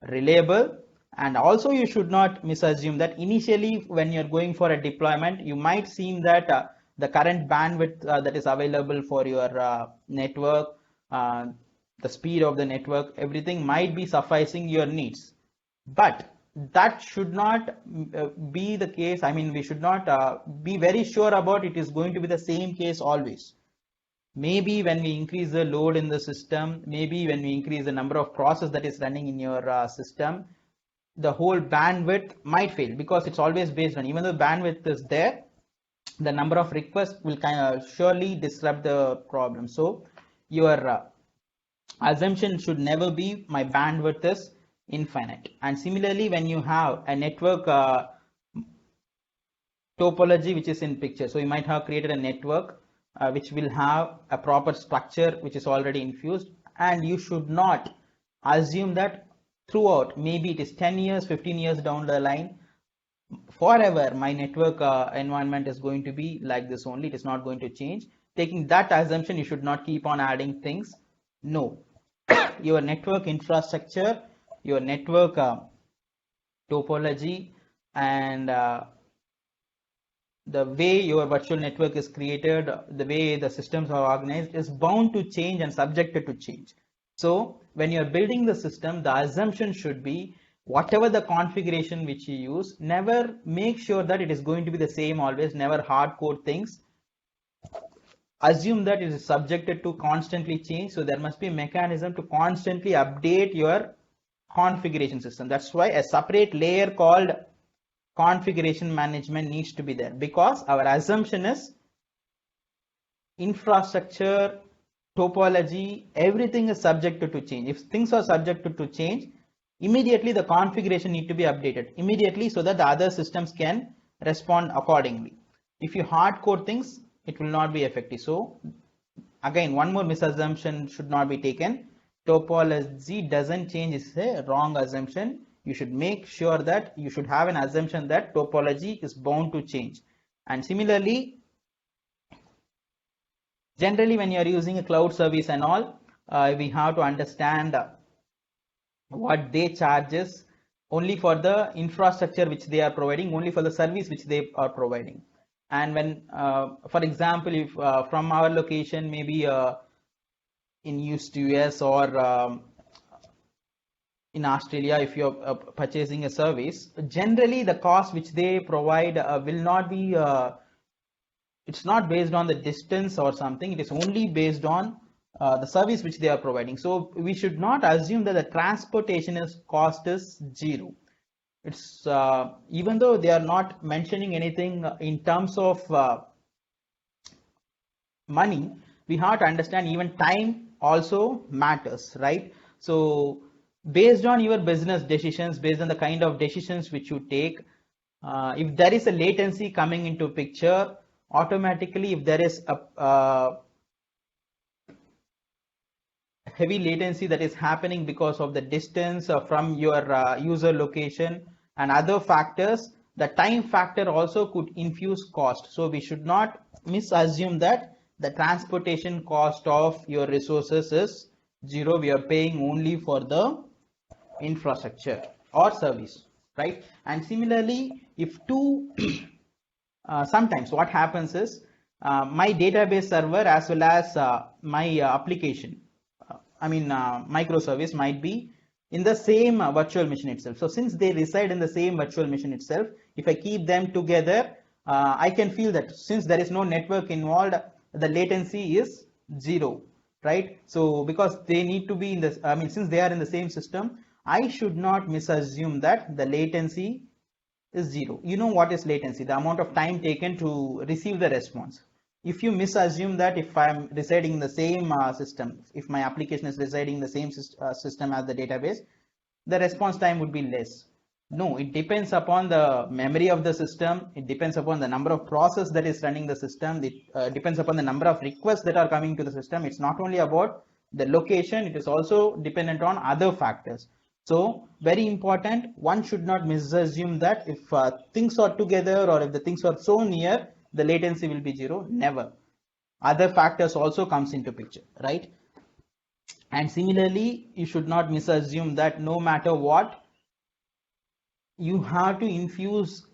reliable, and also you should not misassume that initially when you're going for a deployment, you might seem that the current bandwidth that is available for your network, the speed of the network, everything might be sufficing your needs. But that should not be the case. I mean, we should not be very sure about it is going to be the same case always. Maybe when we increase the load in the system, maybe when we increase the number of processes that is running in your system, the whole bandwidth might fail, because it's always based on, even though bandwidth is there, the number of requests will kind of surely disrupt the problem. So your assumption should never be my bandwidth is infinite. And similarly, when you have a network topology which is in picture, so you might have created a network which will have a proper structure which is already infused, and you should not assume that throughout, maybe it is 10 years, 15 years down the line, forever my network environment is going to be like this only, it is not going to change. Taking that assumption, you should not keep on adding things. No, your network infrastructure, your network topology, and the way your virtual network is created, the way the systems are organized is bound to change and subjected to change. So when you're building the system, the assumption should be, whatever the configuration which you use, never make sure that it is going to be the same always, never hard code things. Assume that it is subjected to constantly change. So there must be a mechanism to constantly update your configuration system. That's why a separate layer called configuration management needs to be there, because our assumption is infrastructure, topology, everything is subjected to change. If things are subjected to change, immediately the configuration need to be updated immediately, so that the other systems can respond accordingly. If you hard code things, it will not be effective. So again, one more misassumption should not be taken. Topology doesn't change is a wrong assumption. You should make sure that you should have an assumption that topology is bound to change. And similarly, generally when you are using a cloud service and all, we have to understand what they charges only for the infrastructure which they are providing, only for the service which they are providing. And when, for example, if from our location, maybe in US or in Australia, if you're purchasing a service, generally the cost which they provide will not be, it's not based on the distance or something, it is only based on the service which they are providing. So we should not assume that the transportation cost is zero. It's even though they are not mentioning anything in terms of money, we have to understand even time also matters, right? So based on your business decisions, based on the kind of decisions which you take, if there is a latency coming into picture, automatically if there is a heavy latency that is happening because of the distance from your user location and other factors, the time factor also could infuse cost. So we should not misassume that the transportation cost of your resources is zero. We are paying only for the infrastructure or service, right? And similarly, if two sometimes what happens is my database server as well as my application, microservice might be in the same virtual machine itself. So since they reside in the same virtual machine itself, if I keep them together, I can feel that since there is no network involved, the latency is zero, right? So because they need to be in this, since they are in the same system, I should not misassume that the latency is zero. You know what is latency? The amount of time taken to receive the response. If you misassume that if I'm residing in the same system, if my application is residing in the same system as the database, the response time would be less. No, it depends upon the memory of the system. It depends upon the number of processes that is running the system. It depends upon the number of requests that are coming to the system. It's not only about the location, it is also dependent on other factors. So very important, one should not misassume that if things are together or if the things are so near, the latency will be zero. Never. Other factors also comes into picture, right? And similarly, you should not misassume that no matter what, you have to infuse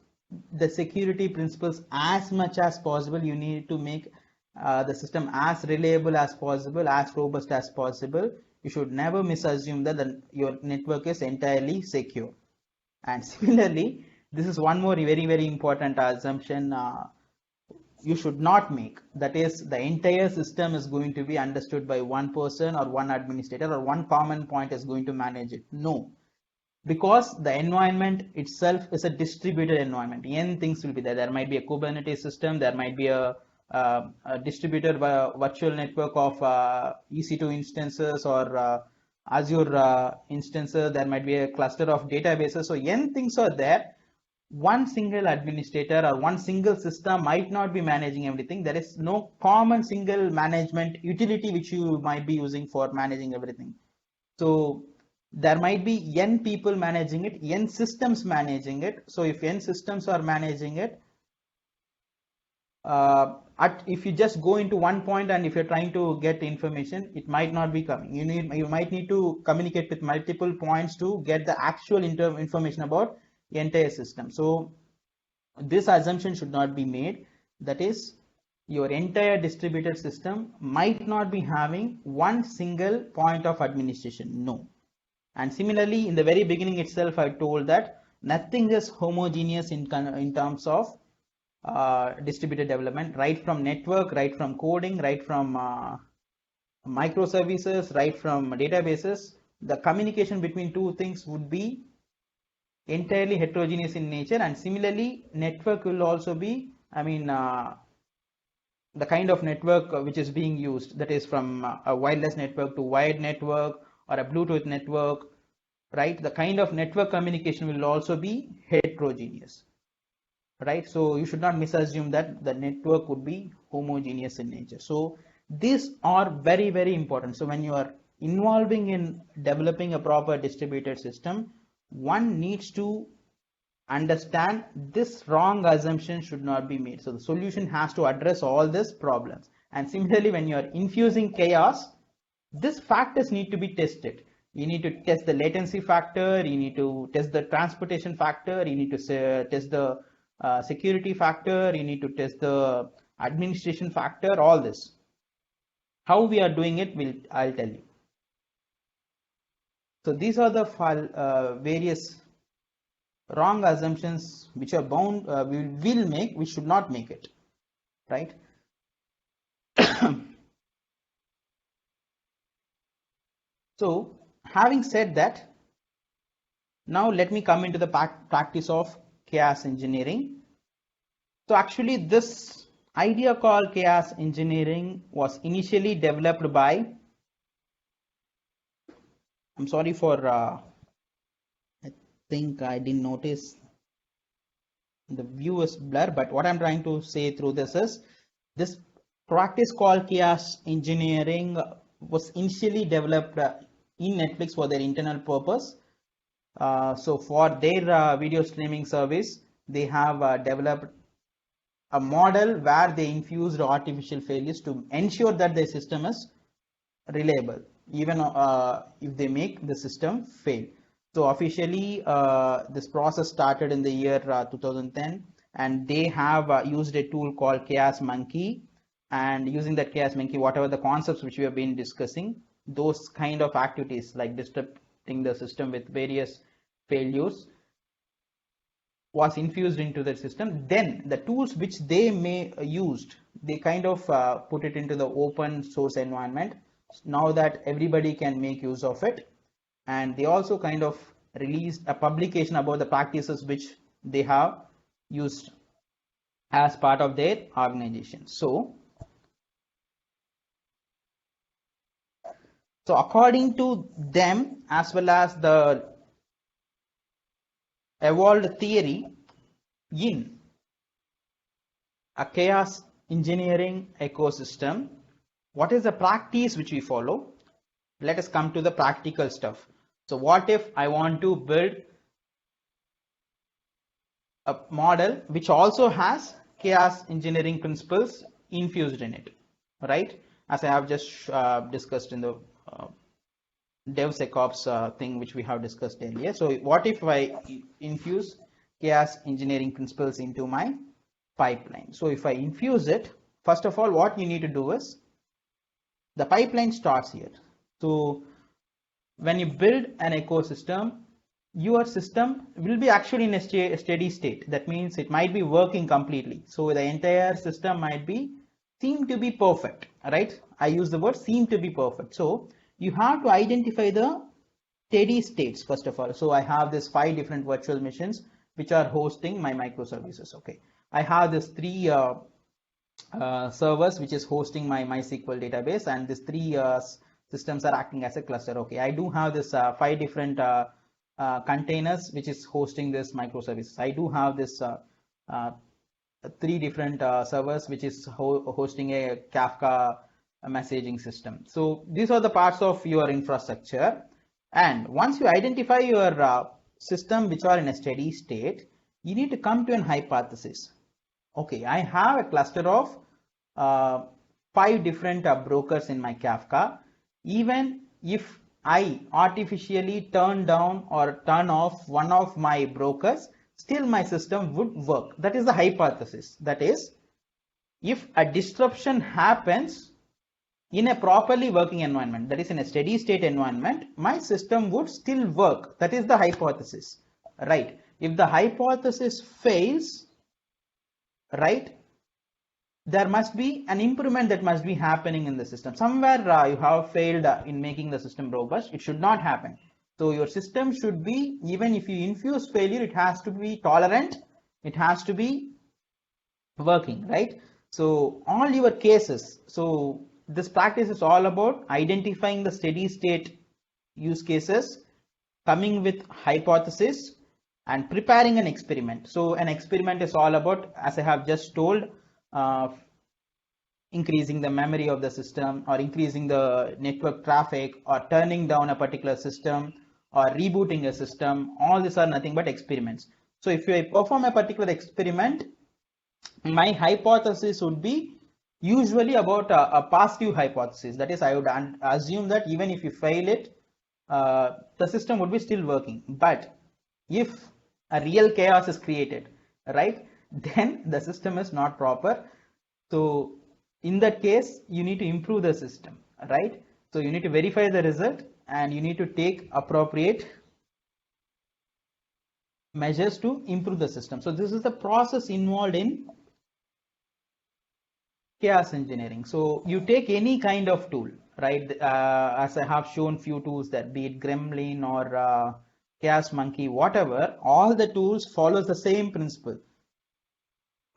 the security principles as much as possible. You need to make the system as reliable as possible, as robust as possible. You should never misassume that your network is entirely secure. And similarly, this is one more very important assumption you should not make. That is, the entire system is going to be understood by one person or one administrator or one common point is going to manage it. No, because the environment itself is a distributed environment. N things will be there. There might be a Kubernetes system, there might be a distributed virtual network of EC2 instances or Azure instances. There might be a cluster of databases. So N things are there. One single administrator or one single system might not be managing everything. There is no common single management utility which you might be using for managing everything. So there might be N people managing it, N systems managing it. So if N systems are managing it, if you just go into one point and if you're trying to get information, it might not be coming. You might need to communicate with multiple points to get the actual information about the entire system. So this assumption should not be made. That is, your entire distributed system might not be having one single point of administration. No. And similarly, in the very beginning itself, I told that nothing is homogeneous in terms of distributed development, right from network, right from coding, right from microservices, right from databases. The communication between two things would be entirely heterogeneous in nature. And similarly, network will also be, the kind of network which is being used, that is from a wireless network to wired network or a Bluetooth network, right? The kind of network communication will also be heterogeneous, right? So you should not misassume that the network would be homogeneous in nature. So these are very important. So when you are involving in developing a proper distributed system, one needs to understand this wrong assumption should not be made. So the solution has to address all these problems. And similarly, when you are infusing chaos, these factors need to be tested. You need to test the latency factor, you need to test the transportation factor, you need to test the security factor, you need to test the administration factor, all this. How we are doing it, I'll tell you. So these are the various wrong assumptions which are bound, we will make, we should not make it, right? So having said that, now let me come into the practice of chaos engineering. So actually this idea called chaos engineering was initially developed by I'm sorry for, I think I didn't notice the view is blur, but what I'm trying to say through this is this practice called chaos engineering was initially developed in Netflix for their internal purpose. So for their video streaming service, they have developed a model where they infused artificial failures to ensure that their system is reliable, even if they make the system fail. So officially, this process started in the year 2010, and they have used a tool called Chaos Monkey. And using that Chaos Monkey, whatever the concepts which we have been discussing, those kind of activities like disrupting the system with various failures was infused into the system. Then the tools which they may used, they kind of put it into the open source environment now that everybody can make use of it. And they also kind of released a publication about the practices which they have used as part of their organization. So according to them, as well as the evolved theory in a chaos engineering ecosystem, what is the practice which we follow? Let us come to the practical stuff. So what if I want to build a model which also has chaos engineering principles infused in it, right? As I have just discussed in the DevSecOps thing which we have discussed earlier. So what if I infuse chaos engineering principles into my pipeline? So if I infuse it, first of all, what you need to do is the pipeline starts here. So when you build an ecosystem, your system will be actually in a steady state. That means it might be working completely. So the entire system might be seem to be perfect, right? I use the word seem to be perfect. So you have to identify the steady states first of all. So I have this 5 different virtual machines which are hosting my microservices. Okay, I have this 3 servers which is hosting my MySQL database, and these 3 systems are acting as a cluster. Okay, I do have this 5 different containers which is hosting this microservices. I do have this 3 different servers which is hosting a Kafka messaging system. So these are the parts of your infrastructure, and once you identify your system which are in a steady state, you need to come to an hypothesis. Okay, I have a cluster of 5 different brokers in my Kafka. Even if I artificially turn down or turn off one of my brokers, still my system would work. That is the hypothesis. That is, if a disruption happens in a properly working environment, that is in a steady state environment, my system would still work. That is the hypothesis, right? If the hypothesis fails, right, there must be an improvement that must be happening in the system. Somewhere you have failed in making the system robust. It should not happen. So your system should be, even if you infuse failure, it has to be tolerant. It has to be working, right? So all your cases. So this practice is all about identifying the steady state use cases, coming with hypothesis, and preparing an experiment. So an experiment is all about, as I have just told, increasing the memory of the system, or increasing the network traffic, or turning down a particular system, or rebooting a system. All these are nothing but experiments. So if I perform a particular experiment, my hypothesis would be usually about a positive hypothesis. That is, I would assume that even if you fail it, the system would be still working. But if a real chaos is created, right, then the system is not proper. So in that case, you need to improve the system, right? So you need to verify the result, and you need to take appropriate measures to improve the system. So this is the process involved in chaos engineering. So you take any kind of tool, right? As I have shown few tools, that be it Gremlin or Chaos Monkey, whatever, all the tools follows the same principle.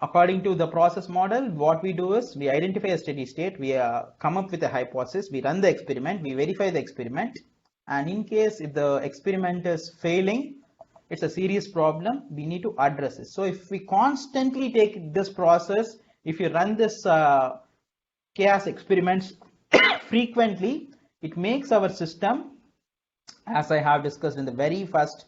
According to the process model, what we do is we identify a steady state, we come up with a hypothesis, we run the experiment, we verify the experiment, and in case if the experiment is failing, it's a serious problem, we need to address it. So if we constantly take this process, if you run this chaos experiments frequently, it makes our system, as I have discussed in the very first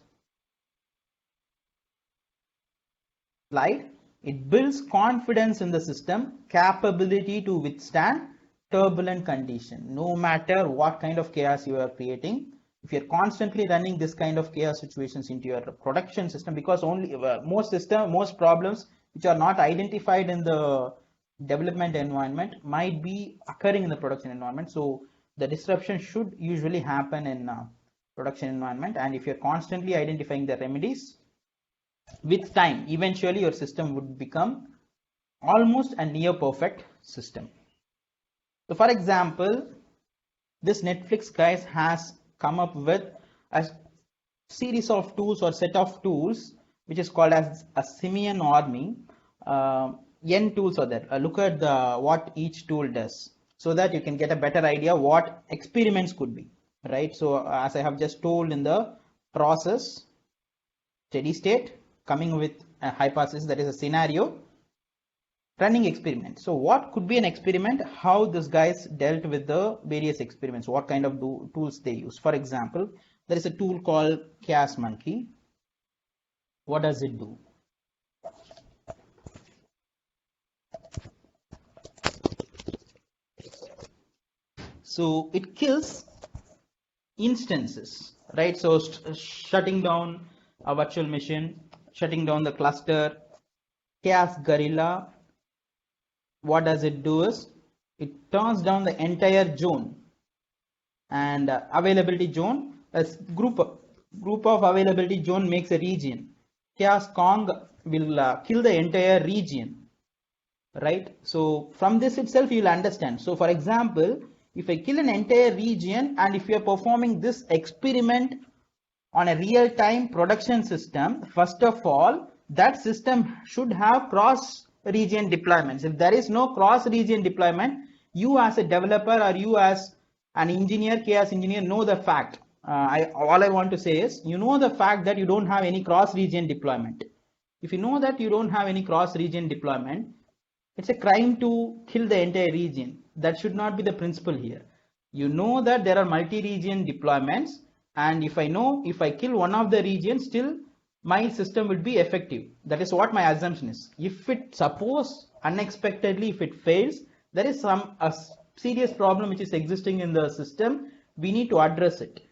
slide, it builds confidence in the system, capability to withstand turbulent condition. No matter what kind of chaos you are creating, if you're constantly running this kind of chaos situations into your production system, because only most problems which are not identified in the development environment might be occurring in the production environment. So the disruption should usually happen in production environment, and if you're constantly identifying the remedies, with time eventually your system would become almost a near perfect system. So for example, this Netflix guys has come up with a series of tools or set of tools which is called as a Simian Army. N tools are there. Look at what each tool does, so that you can get a better idea what experiments could be, right? So as I have just told in the process, steady state, coming with a hypothesis, that is a scenario, running experiment. So what could be an experiment, how these guys dealt with the various experiments, what kind of tools they use. For example, there is a tool called Chaos Monkey. What does it do? So it kills instances, right? So shutting down a virtual machine, shutting down the cluster. Chaos Gorilla, what does it do is it turns down the entire zone, and availability zone, a group of availability zone makes a region. Chaos Kong will kill the entire region, right? So from this itself you will understand. So for example, if I kill an entire region, and if you are performing this experiment on a real-time production system, first of all, that system should have cross-region deployments. If there is no cross-region deployment, you as a developer or you as an engineer, chaos engineer, know the fact. All I want to say is, you know the fact that you don't have any cross-region deployment. If you know that you don't have any cross-region deployment, it's a crime to kill the entire region. That should not be the principle here. You know that there are multi-region deployments, and if I know if I kill one of the regions, still my system will be effective. That is what my assumption is. If it suppose unexpectedly if it fails, there is a serious problem which is existing in the system. We need to address it.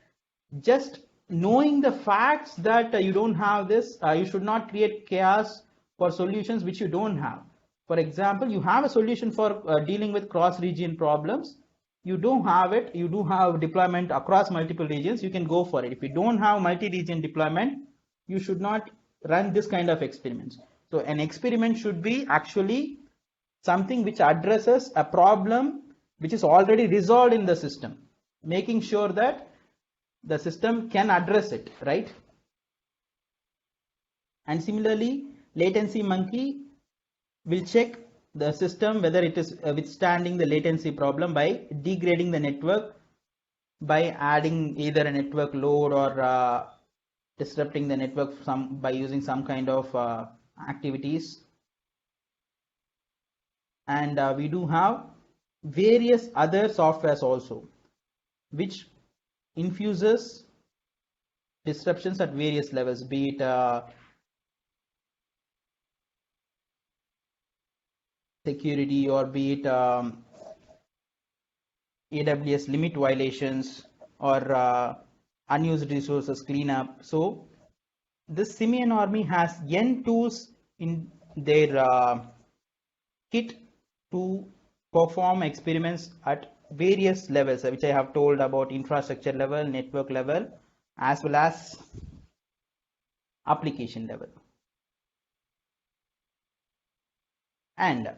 Just knowing the facts that you don't have this, you should not create chaos for solutions which you don't have. For example, you have a solution for dealing with cross-region problems. You don't have it, you do have deployment across multiple regions, you can go for it. If you don't have multi-region deployment, you should not run this kind of experiments. So an experiment should be actually something which addresses a problem which is already resolved in the system, making sure that the system can address it, right? And similarly, Latency Monkey will check the system whether it is withstanding the latency problem by degrading the network, by adding either a network load or disrupting the network by using some kind of activities. And we do have various other softwares also which infuses disruptions at various levels, be it security, or be it AWS limit violations, or unused resources cleanup. So this Simian Army has N tools in their kit to perform experiments at various levels, which I have told about: infrastructure level, network level, as well as application level. And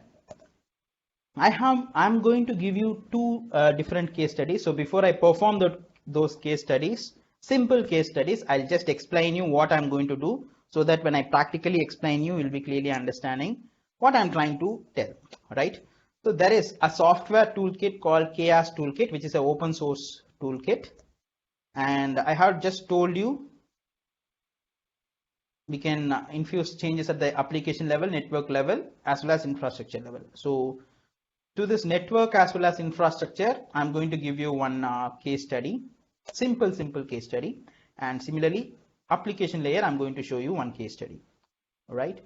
I'm going to give you two different case studies. So before I perform those case studies, simple case studies, I'll just explain you what I'm going to do, so that when I practically explain you'll be clearly understanding what I'm trying to tell, right? So there is a software toolkit called Chaos Toolkit, which is an open source toolkit. And I have just told you we can infuse changes at the application level, network level, as well as infrastructure level. So to this network as well as infrastructure, I'm going to give you one case study, simple case study. And similarly, application layer, I'm going to show you one case study. All right.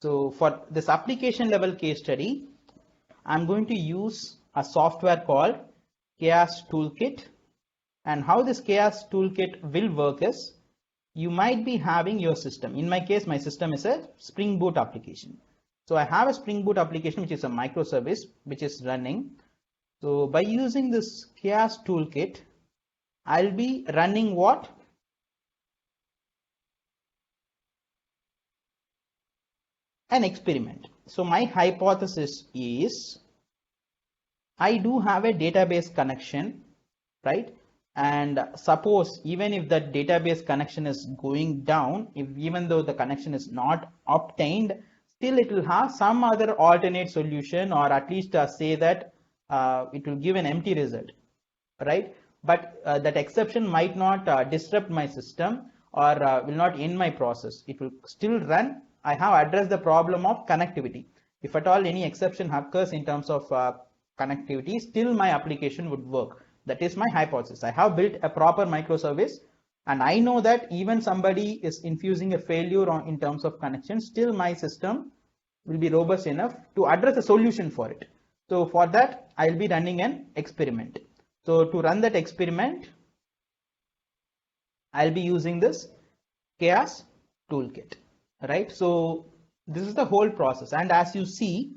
So for this application level case study, I'm going to use a software called Chaos Toolkit. And how this Chaos Toolkit will work is, you might be having your system. In my case, my system is a Spring Boot application. So I have a Spring Boot application, which is a microservice, which is running. So by using this Chaos Toolkit, I'll be running what? An experiment. So my hypothesis is, I do have a database connection, right? And suppose even if the database connection is going down, even though the connection is not obtained, still it will have some other alternate solution, or at least say that it will give an empty result, right? But that exception might not disrupt my system, or will not end my process. It will still run. I have addressed the problem of connectivity. If at all any exception occurs in terms of connectivity, still my application would work. That is my hypothesis. I have built a proper microservice, and I know that even somebody is infusing a failure in terms of connection, still my system will be robust enough to address a solution for it. So for that, I'll be running an experiment. So to run that experiment, I'll be using this Chaos Toolkit, right? So this is the whole process. And as you see,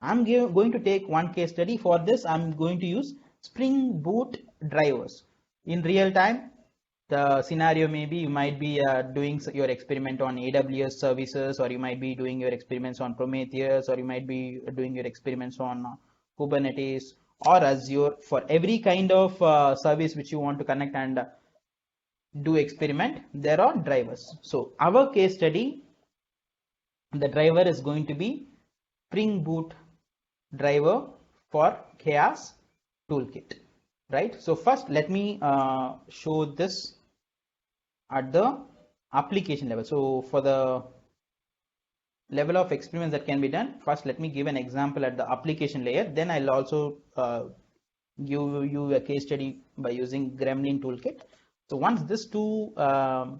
I'm going to take one case study. For this, I'm going to use Spring Boot drivers. In real time, the scenario maybe you might be doing your experiment on AWS services, or you might be doing your experiments on Prometheus, or you might be doing your experiments on Kubernetes or Azure. For every kind of service which you want to connect and do experiment, there are drivers. So our case study, the driver is going to be Spring Boot driver for Chaos Toolkit, right? So first let me show this at the application level. So for the level of experiments that can be done, first let me give an example at the application layer. Then I'll also give you a case study by using Gremlin toolkit. So once these two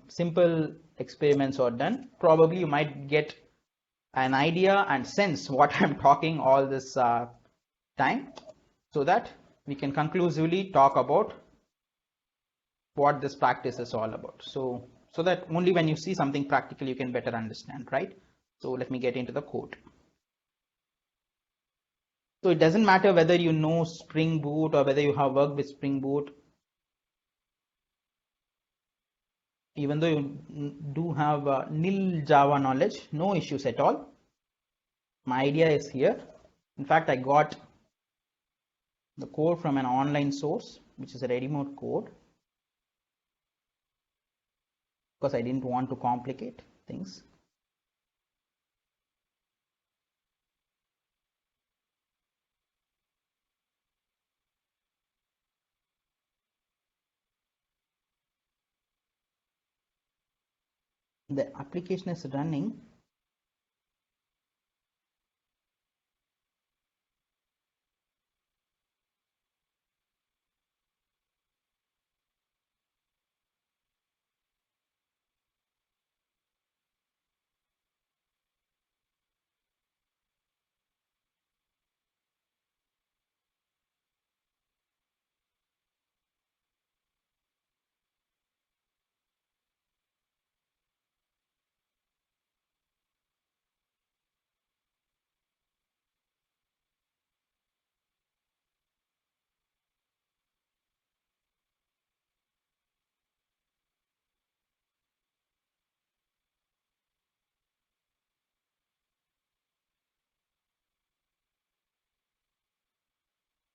simple experiments are done, probably you might get an idea and sense what I'm talking all this time, so that we can conclusively talk about what this practice is all about. So that only when you see something practical you can better understand, right? So let me get into the code. So it doesn't matter whether you know Spring Boot or whether you have worked with Spring Boot. Even though you do have nil Java knowledge, no issues at all. My idea is here. In fact, I got the code from an online source, which is a ready-mode code, because I didn't want to complicate things. The application is running.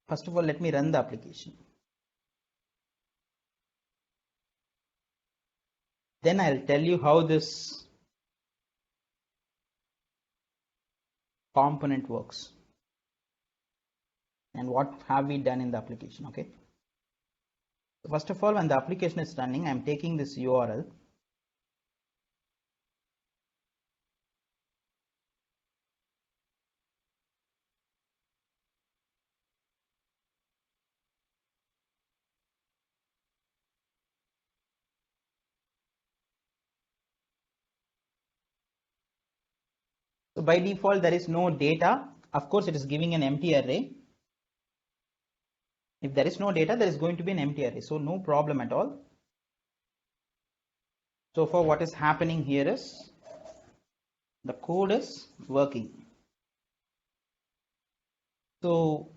First of all, let me run the application. Then I'll tell you how this component works and what have we done in the application. Okay. First of all, when the application is running, I'm taking this URL. So by default, there is no data. Of course, it is giving an empty array. If there is no data, there is going to be an empty array. So no problem at all. So for what is happening here is the code is working. So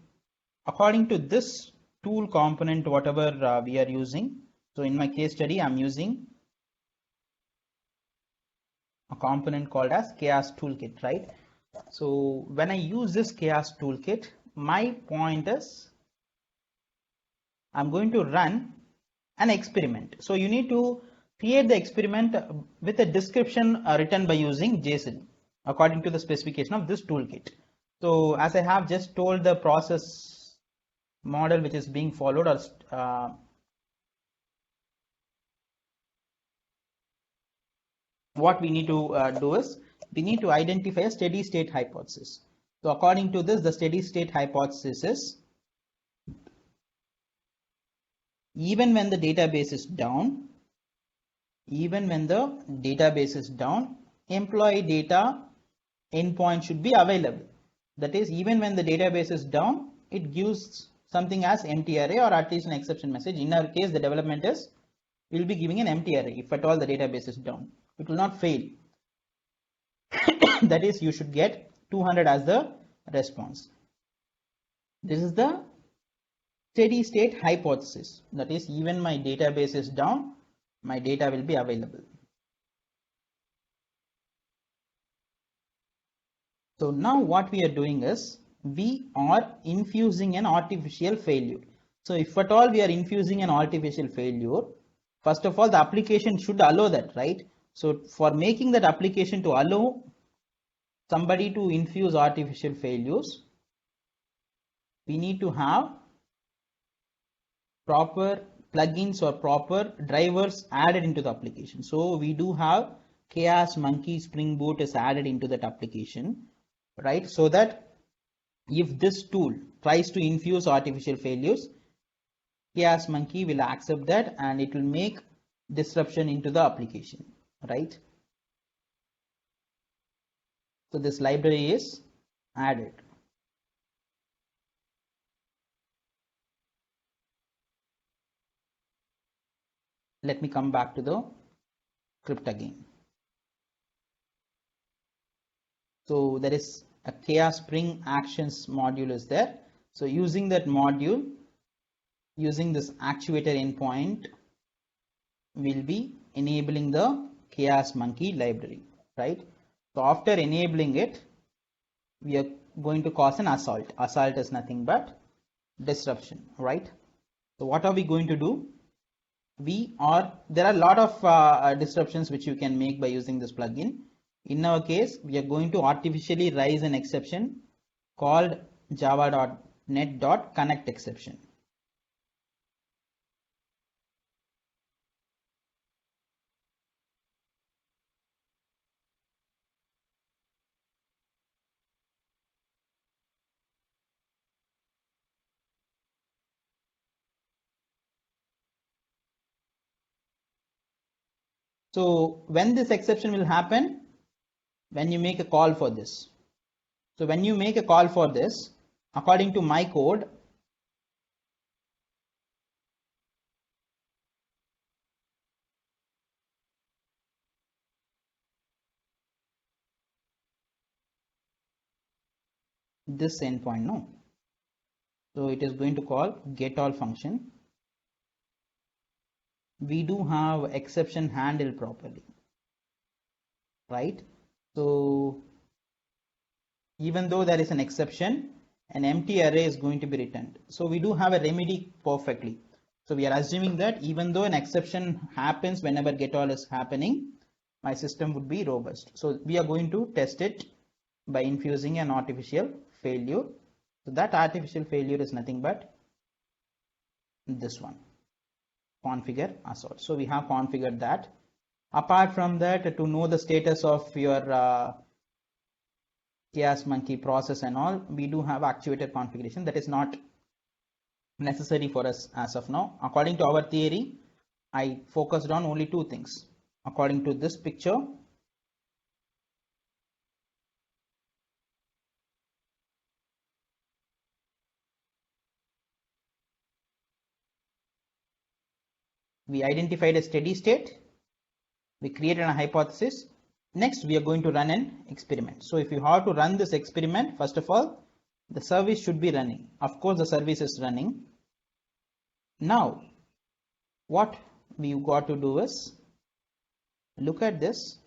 according to this tool component, whatever we are using. So in my case study, I'm using a component called as chaos toolkit, right? So when I use this chaos toolkit, my point is I'm going to run an experiment. So you need to create the experiment with a description written by using JSON according to the specification of this toolkit. So as I have just told the process model which is being followed, or what we need to do is we need to identify a steady state hypothesis. So according to this, the steady state hypothesis is even when the database is down, employee data endpoint should be available. That is, even when the database is down, it gives something as empty array or at least an exception message. In our case, the development is we will be giving an empty array if at all the database is down. It will not fail. That is, you should get 200 as the response. This is the steady state hypothesis. That is, even my database is down, my data will be available. So now what we are doing is we are infusing an artificial failure. So if at all we are infusing an artificial failure, first of all the application should allow that, right? So for making that application to allow somebody to infuse artificial failures, we need to have proper plugins or proper drivers added into the application. So we do have Chaos Monkey Spring Boot is added into that application, right? So that if this tool tries to infuse artificial failures, Chaos Monkey will accept that and it will make disruption into the application, right? So this library is added. Let me come back to the script again. So there is a Chaos Spring Actions module is there. So using that module, using this actuator endpoint, will be enabling the Chaos Monkey library, right? So after enabling it, we are going to cause an assault. Assault is nothing but disruption, right? So what are we going to do? There are a lot of disruptions which you can make by using this plugin. In our case, we are going to artificially raise an exception called java.net.connect exception. So when this exception will happen, when you make a call for this. So when you make a call for this, according to my code, this endpoint, no. So it is going to call getAll function. We do have exception handled properly, right? So even though there is an exception, an empty array is going to be returned. So we do have a remedy perfectly. So we are assuming that even though an exception happens whenever getAll is happening, my system would be robust. So we are going to test it by infusing an artificial failure. So that artificial failure is nothing but this one. configure assault. So we have configured that. Apart from that, to know the status of your chaos monkey process and all, we do have actuator configuration. That is not necessary for us as of now. According to our theory, I focused on only two things. According to this picture, we identified a steady state, we created a hypothesis. Next, we are going to run an experiment. So if you have to run this experiment, first of all, the service should be running. Of course, the service is running. Now, what we got to do is, look at this.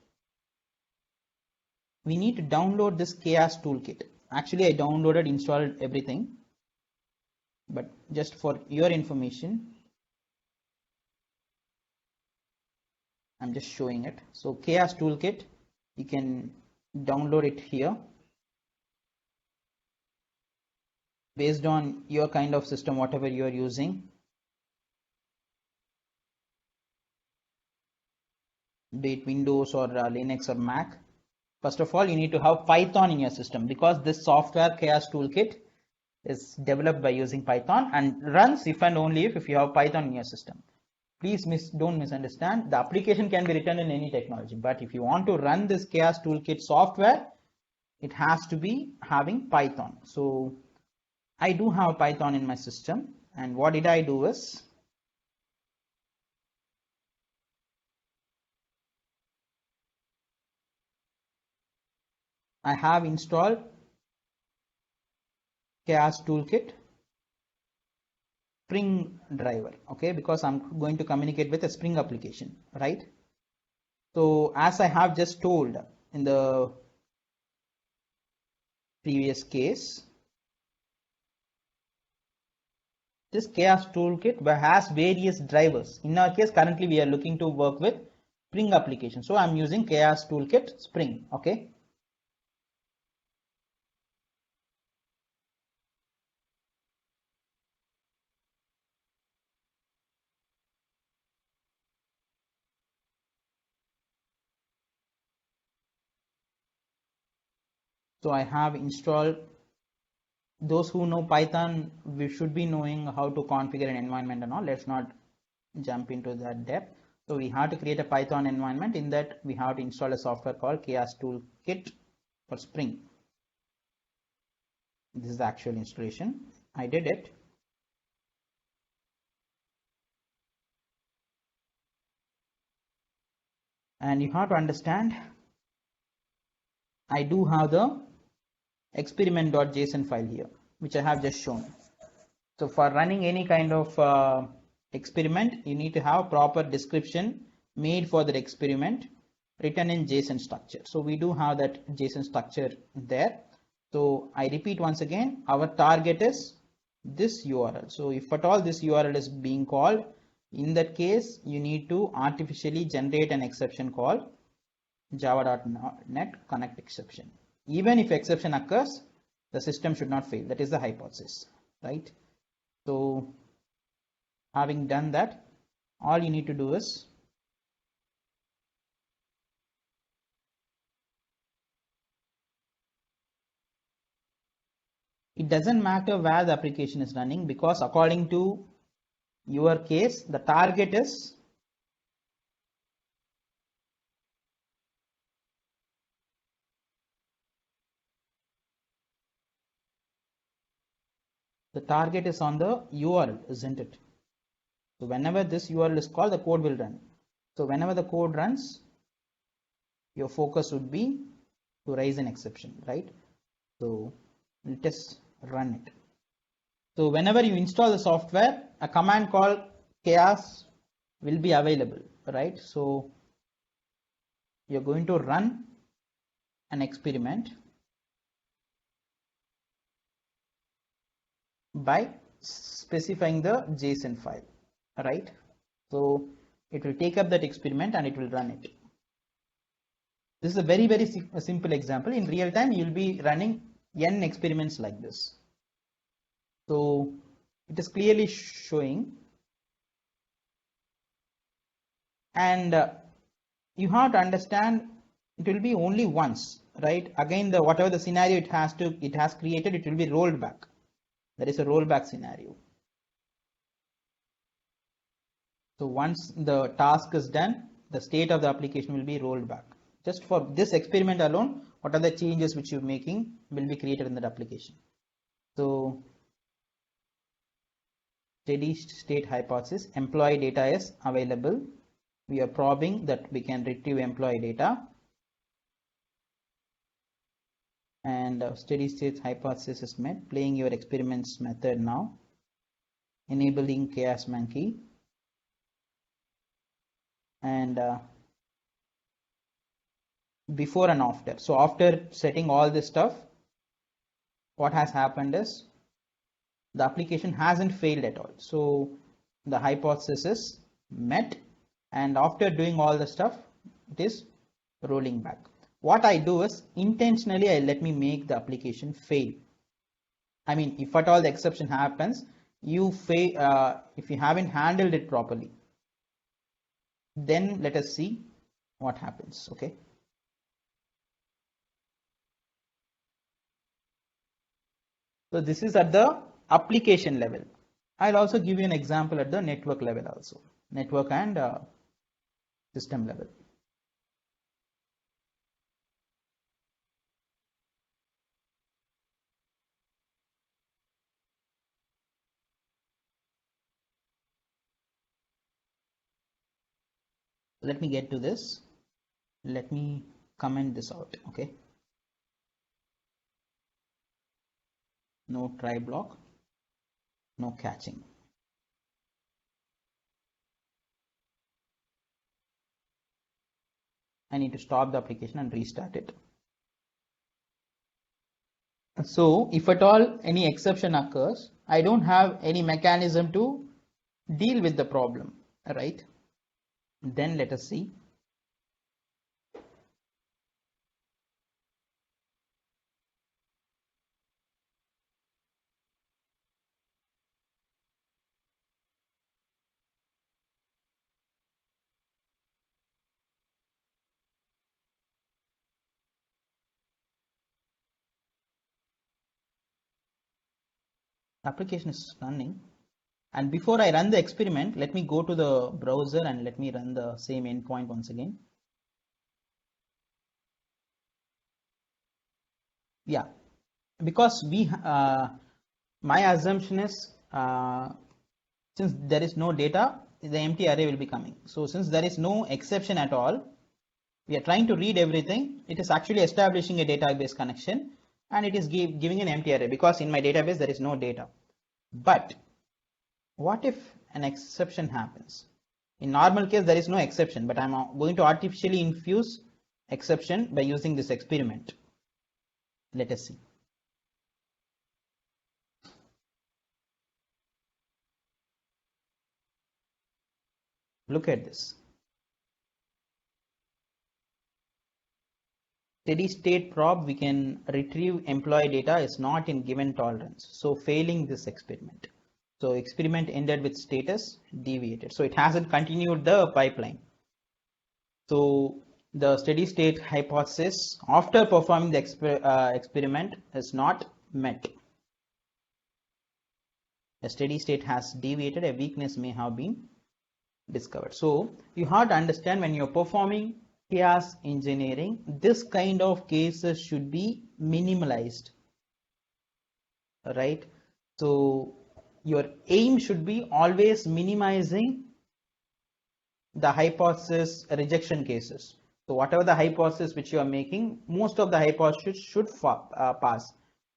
We need to download this chaos toolkit. Actually, I downloaded, installed everything. But just for your information, I'm just showing it. So chaos toolkit, you can download it here based on your kind of system, whatever you are using. Be it Windows or Linux or Mac. First of all, you need to have Python in your system, because this software chaos toolkit is developed by using Python and runs if and only if you have Python in your system. Please don't misunderstand. The application can be written in any technology, but if you want to run this chaos toolkit software, it has to be having Python. So I do have Python in my system, and what did I do is, I have installed chaos toolkit Spring driver, okay, because I'm going to communicate with a Spring application, right? So as I have just told in the previous case, this chaos toolkit has various drivers. In our case, currently we are looking to work with Spring application, so I'm using chaos toolkit Spring, okay. So I have installed. Those who know Python, we should be knowing how to configure an environment and all. Let's not jump into that depth. So we have to create a Python environment. In that, we have to install a software called chaos toolkit for Spring. This is the actual installation. I did it. And you have to understand, I do have the experiment.json file here, which I have just shown. So for running any kind of experiment, you need to have proper description made for that experiment written in JSON structure. So we do have that JSON structure there. So I repeat once again, our target is this URL. So if at all this URL is being called, in that case, you need to artificially generate an exception called java.net connect exception. Even if exception occurs, the system should not fail. That is the hypothesis, right? So having done that, all you need to do is it doesn't matter where the application is running, because according to your case, the target is on the URL, isn't it? So whenever this URL is called, the code will run. So whenever the code runs, your focus would be to raise an exception, right? So let us run it. So whenever you install the software, a command called chaos will be available, right? So you're going to run an experiment by specifying the JSON file, right? So it will take up that experiment and it will run it. This is a very simple example. In real time, you'll be running n experiments like this. So it is clearly showing and you have to understand it will be only once, right? Again, the whatever the scenario it has created, it will be rolled back. There is a rollback scenario. So once the task is done, the state of the application will be rolled back. Just for this experiment alone, what are the changes which you're making will be created in that application. So steady state hypothesis, employee data is available. We are probing that we can retrieve employee data. And steady state hypothesis is met. Playing your experiments method now. Enabling chaos monkey. And before and after. So after setting all this stuff, what has happened is the application hasn't failed at all. So the hypothesis is met, and after doing all the stuff, it is rolling back. What I do is intentionally I let me make the application fail. I mean, if at all the exception happens, you fail if you haven't handled it properly. Then let us see what happens. Okay. So this is at the application level. I'll also give you an example at the network level also, network and system level. Let me get to this. Let me comment this out. Okay. No try block, no catching. I need to stop the application and restart it. So if at all any exception occurs, I don't have any mechanism to deal with the problem, right? Then let us see. Application is running, and before I run the experiment, let me go to the browser and let me run the same endpoint once again. Yeah, because my assumption is since there is no data, the empty array will be coming. So since there is no exception at all, we are trying to read everything. It is actually establishing a database connection, and it is giving an empty array because in my database there is no data. But what if an exception happens? In normal case there is no exception, but I'm going to artificially infuse exception by using this experiment. Let us see. Look at this. Steady state prob, we can retrieve employee data is not in given tolerance. So failing this experiment. So experiment ended with status deviated. So it hasn't continued the pipeline. So the steady state hypothesis after performing the experiment is not met. A steady state has deviated, a weakness may have been discovered. So you have to understand when you're performing chaos engineering, this kind of cases should be minimalized, right? So your aim should be always minimizing the hypothesis rejection cases. So whatever the hypothesis which you are making, most of the hypothesis should pass.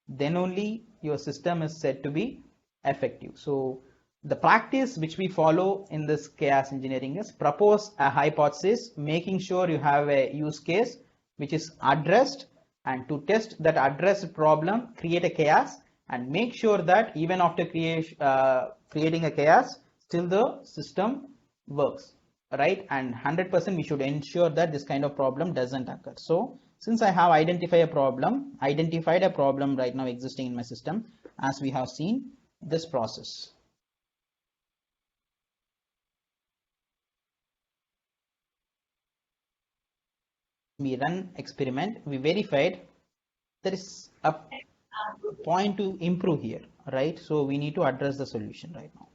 Then only your system is said to be effective. So the practice which we follow in this chaos engineering is propose a hypothesis, making sure you have a use case which is addressed, and to test that addressed problem, create a chaos and make sure that even after creating a chaos, still the system works, right? And 100% we should ensure that this kind of problem doesn't occur. So since I have identified a problem right now existing in my system, as we have seen this process. we run experiment, we verified there is a point to improve here, right? So we need to address the solution right now.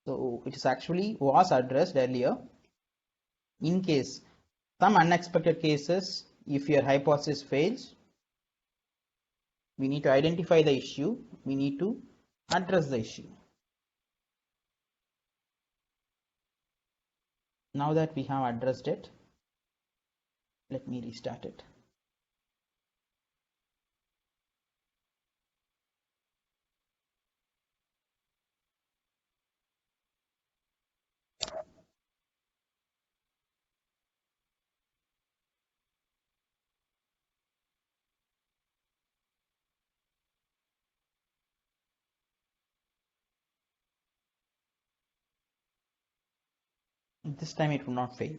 So it is actually was addressed earlier. In case some unexpected cases, if your hypothesis fails, we need to identify the issue, we need to address the issue. Now that we have addressed it, let me restart it. This time it will not fail.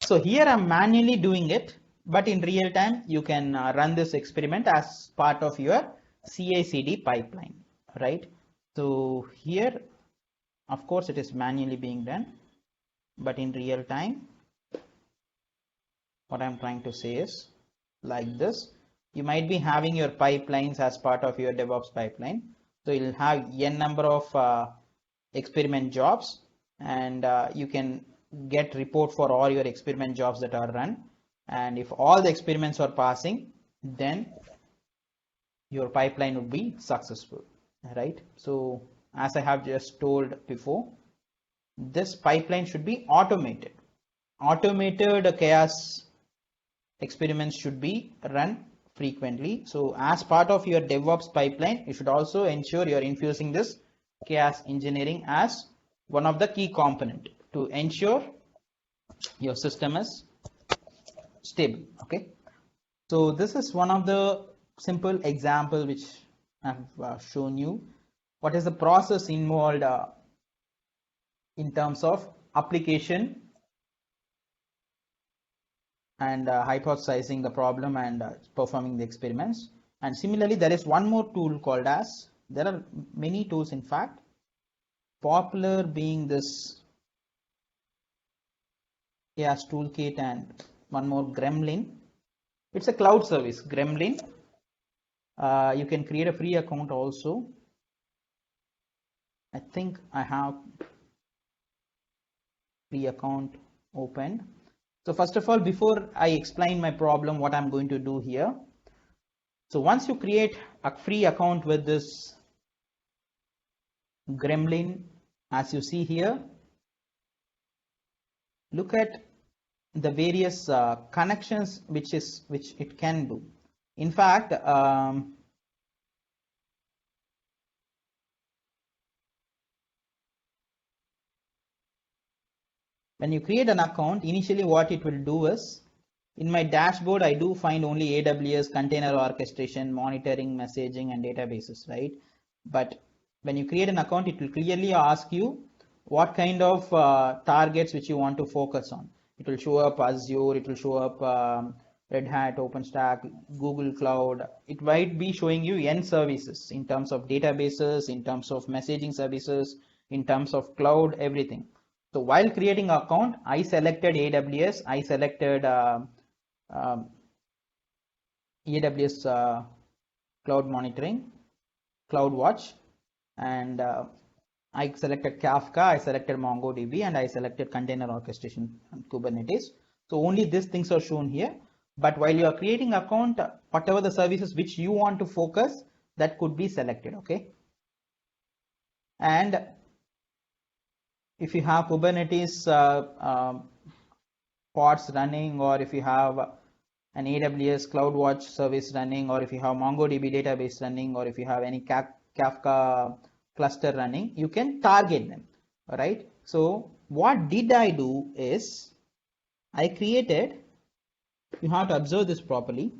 So here I'm manually doing it, but in real time you can run this experiment as part of your CI/CD pipeline, right? So here, of course, it is manually being done, but in real time, what I'm trying to say is like this. You might be having your pipelines as part of your DevOps pipeline. So you'll have n number of experiment jobs, and you can get report for all your experiment jobs that are run. And if all the experiments are passing, then your pipeline would be successful, right? So as I have just told before, this pipeline should be automated. Automated chaos experiments should be run frequently. So as part of your DevOps pipeline, you should also ensure you're infusing this chaos engineering as one of the key component to ensure your system is stable. Okay, so this is one of the simple example which I've shown you. What is the process involved in terms of application and hypothesizing the problem and performing the experiments. And similarly, there is one more tool called as, there are many tools in fact, popular being this chaos toolkit and one more Gremlin. It's a cloud service, Gremlin. You can create a free account also. I think I have free account opened. So first of all, before I explain my problem, what I'm going to do here. So once you create a free account with this Gremlin, as you see here, look at the various connections which it can do. In fact, when you create an account, initially what it will do is, in my dashboard, I do find only AWS container orchestration, monitoring, messaging, and databases, right? But when you create an account, it will clearly ask you what kind of targets which you want to focus on. It will show up Azure, it will show up Red Hat, OpenStack, Google Cloud. It might be showing you N services in terms of databases, in terms of messaging services, in terms of cloud, everything. So while creating an account, I selected AWS, I selected AWS Cloud Monitoring, CloudWatch, and I selected Kafka, I selected MongoDB, and I selected container orchestration and Kubernetes. So only these things are shown here. But while you are creating account, whatever the services which you want to focus, that could be selected, okay? And if you have Kubernetes pods running, or if you have an AWS CloudWatch service running, or if you have MongoDB database running, or if you have any Kafka cluster running, you can target them. All right. So what did I do is I created, you have to observe this properly.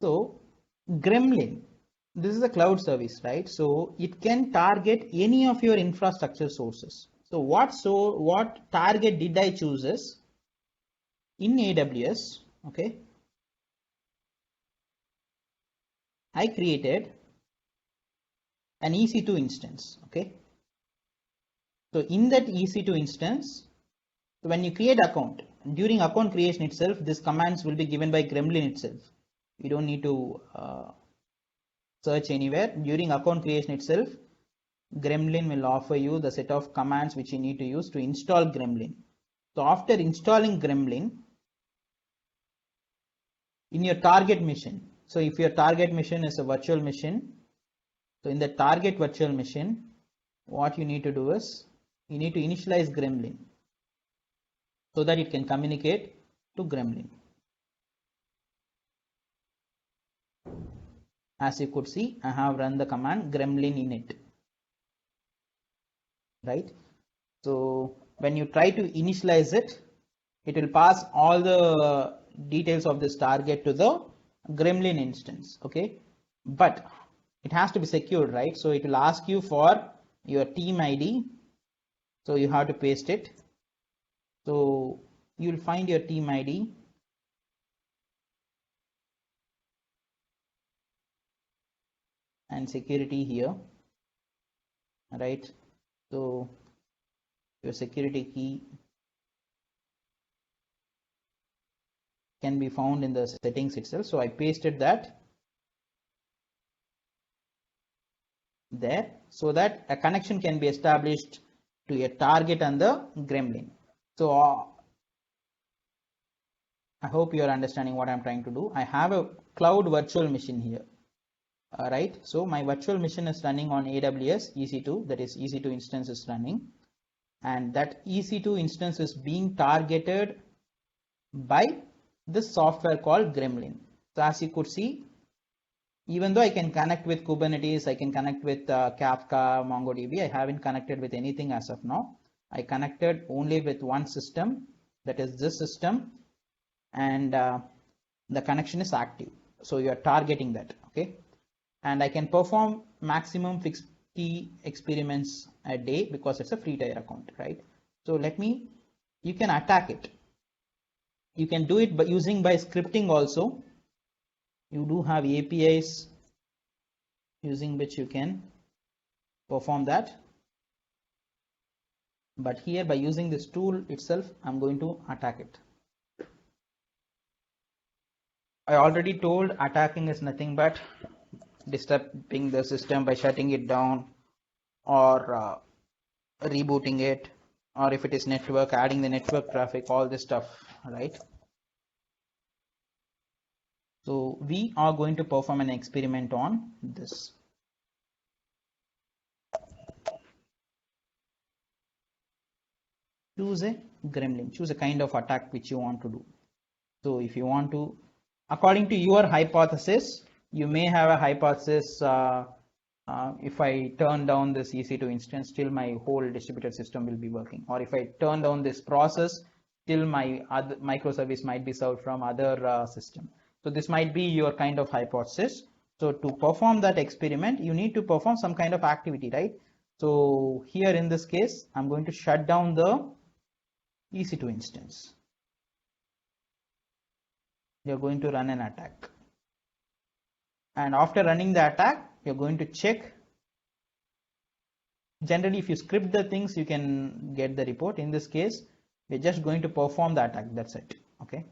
So Gremlin, this is a cloud service, right? So it can target any of your infrastructure sources. So what target did I choose is in AWS, okay? I created an EC2 instance, okay? So in that EC2 instance, when you create account, during account creation itself, these commands will be given by Gremlin itself. You don't need to search anywhere. During account creation itself, Gremlin will offer you the set of commands which you need to use to install Gremlin. So after installing Gremlin in your target mission, so if your target mission is a virtual mission, so in the target virtual mission, what you need to do is you need to initialize Gremlin so that it can communicate to Gremlin. As you could see, I have run the command gremlin init, right? So when you try to initialize it, it will pass all the details of this target to the gremlin instance, okay? But it has to be secured, right? So it will ask you for your team ID. So you have to paste it. So you will find your team ID. And security here, right? So your security key can be found in the settings itself. So I pasted that there so that a connection can be established to a target and the gremlin. So I hope you are understanding what I'm trying to do. I have a cloud virtual machine here. Right, so my virtual machine is running on AWS EC2, that is EC2 instance is running, and that EC2 instance is being targeted by this software called Gremlin. So as you could see, even though I can connect with Kubernetes, I can connect with Kafka, MongoDB, I haven't connected with anything as of now. I connected only with one system, that is this system, and the connection is active. So you are targeting that, okay? And I can perform maximum 50 experiments a day because it's a free tier account, right? So you can attack it. You can do it by using by scripting also. You do have APIs using which you can perform that. But here by using this tool itself, I'm going to attack it. I already told attacking is nothing but disturbing the system by shutting it down or rebooting it, or if it is network, adding the network traffic, all this stuff, right? So we are going to perform an experiment on this. Choose a gremlin, choose a kind of attack which you want to do. So if you want to, according to your hypothesis, you may have a hypothesis, if I turn down this EC2 instance, still my whole distributed system will be working. Or if I turn down this process, still my other microservice might be served from other system. So this might be your kind of hypothesis. So to perform that experiment, you need to perform some kind of activity, right? So here in this case, I'm going to shut down the EC2 instance. You're going to run an attack. And after running the attack, you're going to check. Generally, if you script the things, you can get the report. In this case, we're just going to perform the attack. That's it. Okay.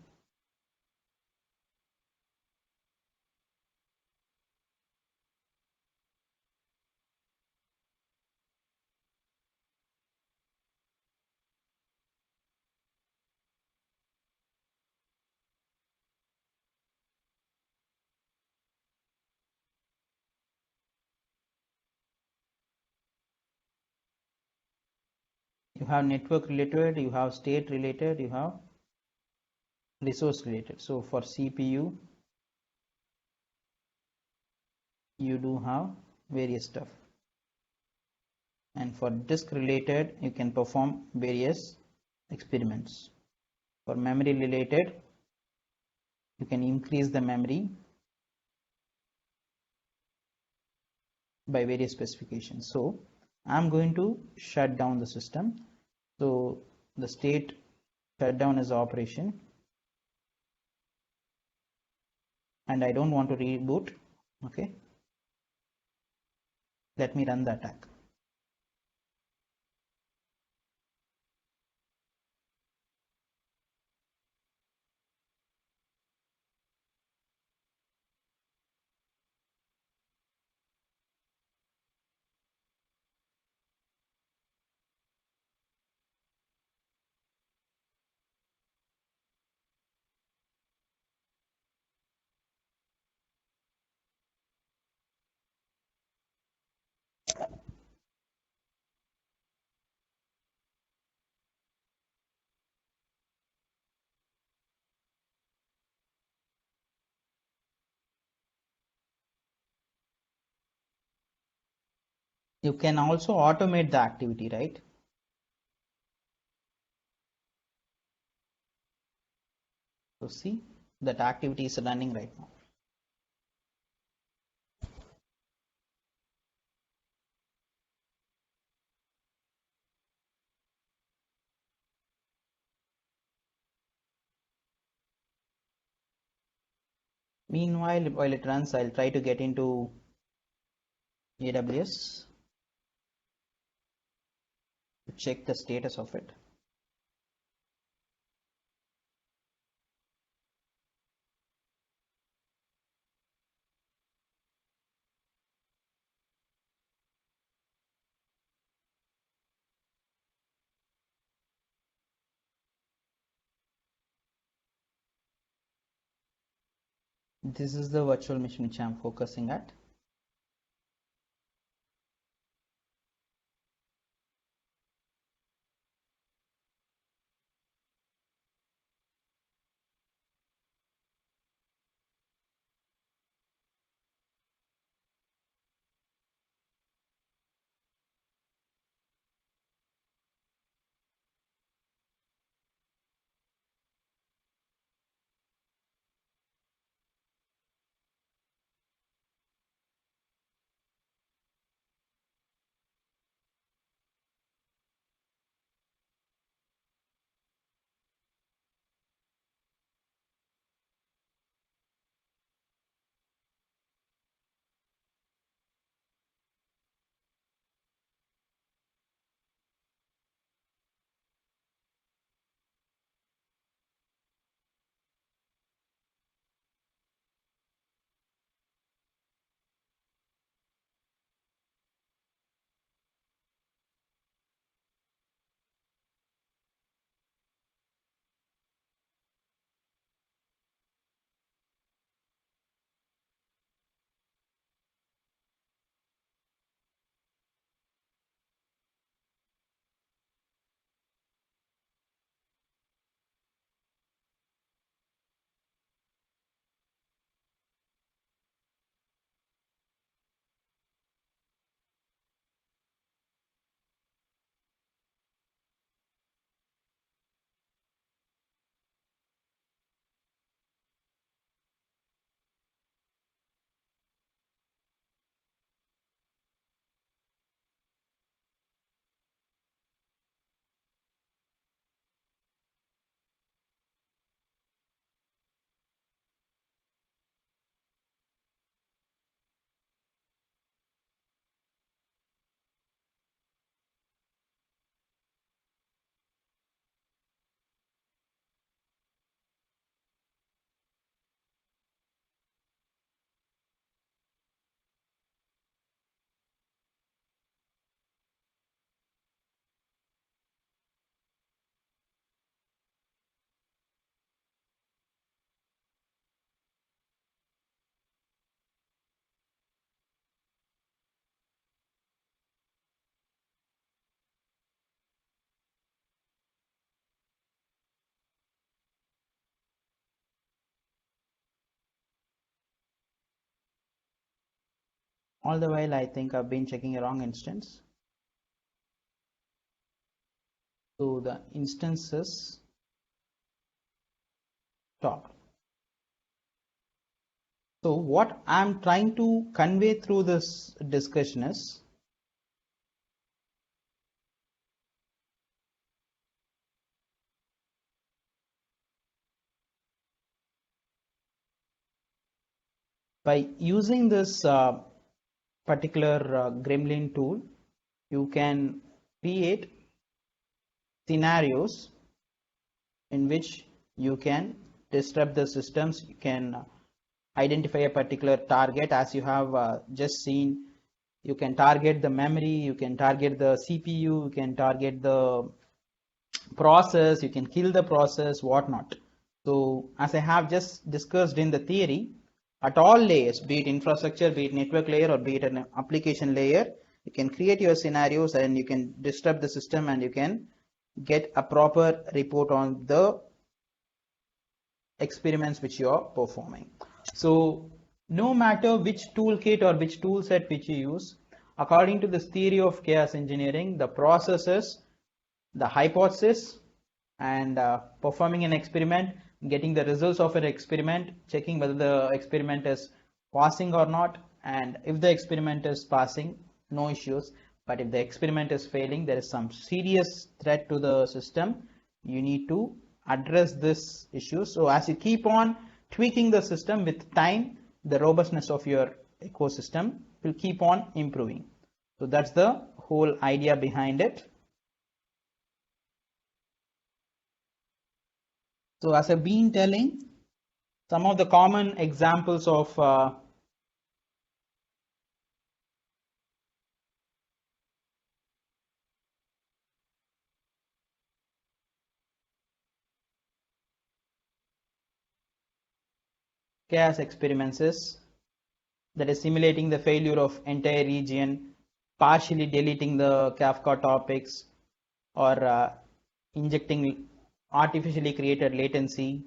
You have network related, you have state related, you have resource related. So for CPU, you do have various stuff. And for disk related, you can perform various experiments. For memory related, you can increase the memory. by various specifications. So I'm going to shut down the system. So the state shutdown is operation, and I don't want to reboot. Okay, let me run the attack. You can also automate the activity, right? So see, that activity is running right now. Meanwhile, while it runs, I'll try to get into AWS to check the status of it. This is the virtual machine which I'm focusing at. All the while, I think I've been checking a wrong instance. So the instance is stopped. So what I'm trying to convey through this discussion is by using this particular Gremlin tool, you can create scenarios in which you can disrupt the systems. You can identify a particular target, as you have just seen. You can target the memory, you can target the CPU, you can target the process, you can kill the process, whatnot. So as I have just discussed in the theory, at all layers, be it infrastructure, be it network layer, or be it an application layer, you can create your scenarios and you can disrupt the system and you can get a proper report on the experiments which you are performing. So no matter which toolkit or which tool set which you use, according to this theory of chaos engineering, the processes, the hypothesis, and performing an experiment, getting the results of an experiment, checking whether the experiment is passing or not, and if the experiment is passing, no issues. But if the experiment is failing, there is some serious threat to the system. You need to address this issue. So as you keep on tweaking the system with time, the robustness of your ecosystem will keep on improving. So that's the whole idea behind it. So as I've been telling, some of the common examples of chaos experiments is that is simulating the failure of entire region, partially deleting the Kafka topics, or injecting artificially created latency,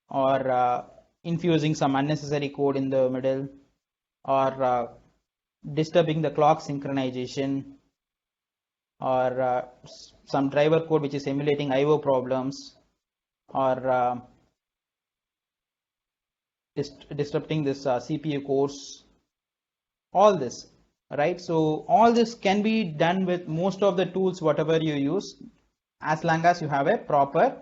or infusing some unnecessary code in the middle, or disturbing the clock synchronization, or some driver code which is emulating IO problems, or disrupting this CPU cores, all this, right? So all this can be done with most of the tools whatever you use, as long as you have a proper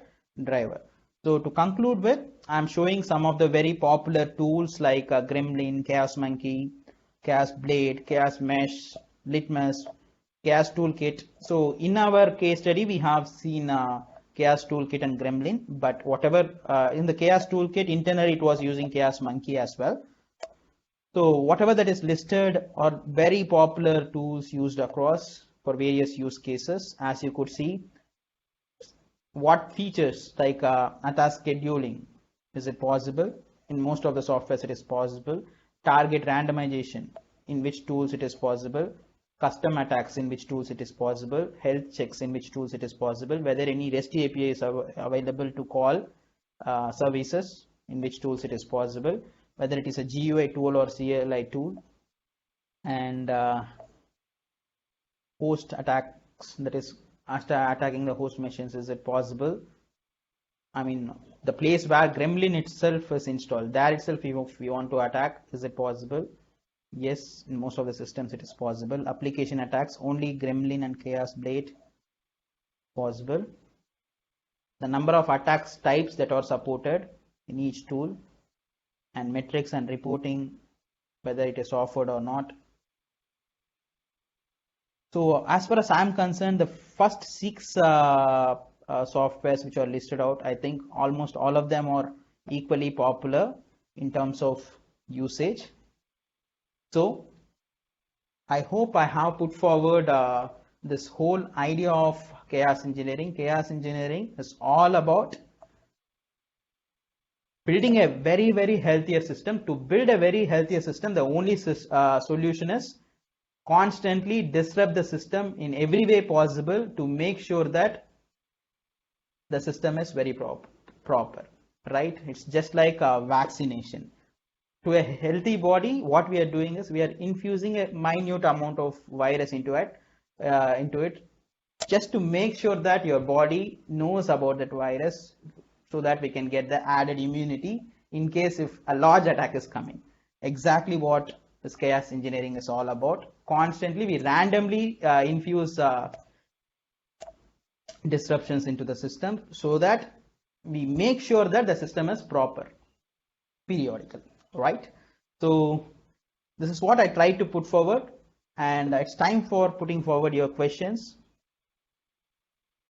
driver. So to conclude with, I'm showing some of the very popular tools like Gremlin, Chaos Monkey, Chaos Blade, Chaos Mesh, Litmus, Chaos Toolkit. So in our case study, we have seen Chaos Toolkit and Gremlin, but whatever in the Chaos Toolkit internally, it was using Chaos Monkey as well. So whatever that is listed are very popular tools used across for various use cases. As you could see, what features like task scheduling, is it possible? In most of the softwares it is possible. Target randomization, in which tools it is possible. Custom attacks, in which tools it is possible. Health checks, in which tools it is possible. Whether any REST API is available to call services, in which tools it is possible. Whether it is a GUI tool or CLI tool. And host attacks, that is after attacking the host machines, is it possible? I mean, the place where Gremlin itself is installed, there itself if we want to attack, is it possible? Yes, in most of the systems it is possible. Application attacks, only Gremlin and Chaos Blade possible. The number of attacks types that are supported in each tool, and metrics and reporting, whether it is offered or not. So as far as I'm concerned, the first 6 softwares which are listed out, I think almost all of them are equally popular in terms of usage. So I hope I have put forward this whole idea of chaos engineering. Chaos engineering is all about building a very, very healthier system. To build a very healthier system, the only solution is constantly disrupt the system in every way possible to make sure that the system is very proper, right? It's just like a vaccination. To a healthy body, what we are doing is we are infusing a minute amount of virus into it, just to make sure that your body knows about that virus, so that we can get the added immunity in case if a large attack is coming. exactly what this chaos engineering is all about. Constantly we randomly infuse disruptions into the system so that we make sure that the system is proper periodically, right? So this is what I tried to put forward, and it's time for putting forward your questions.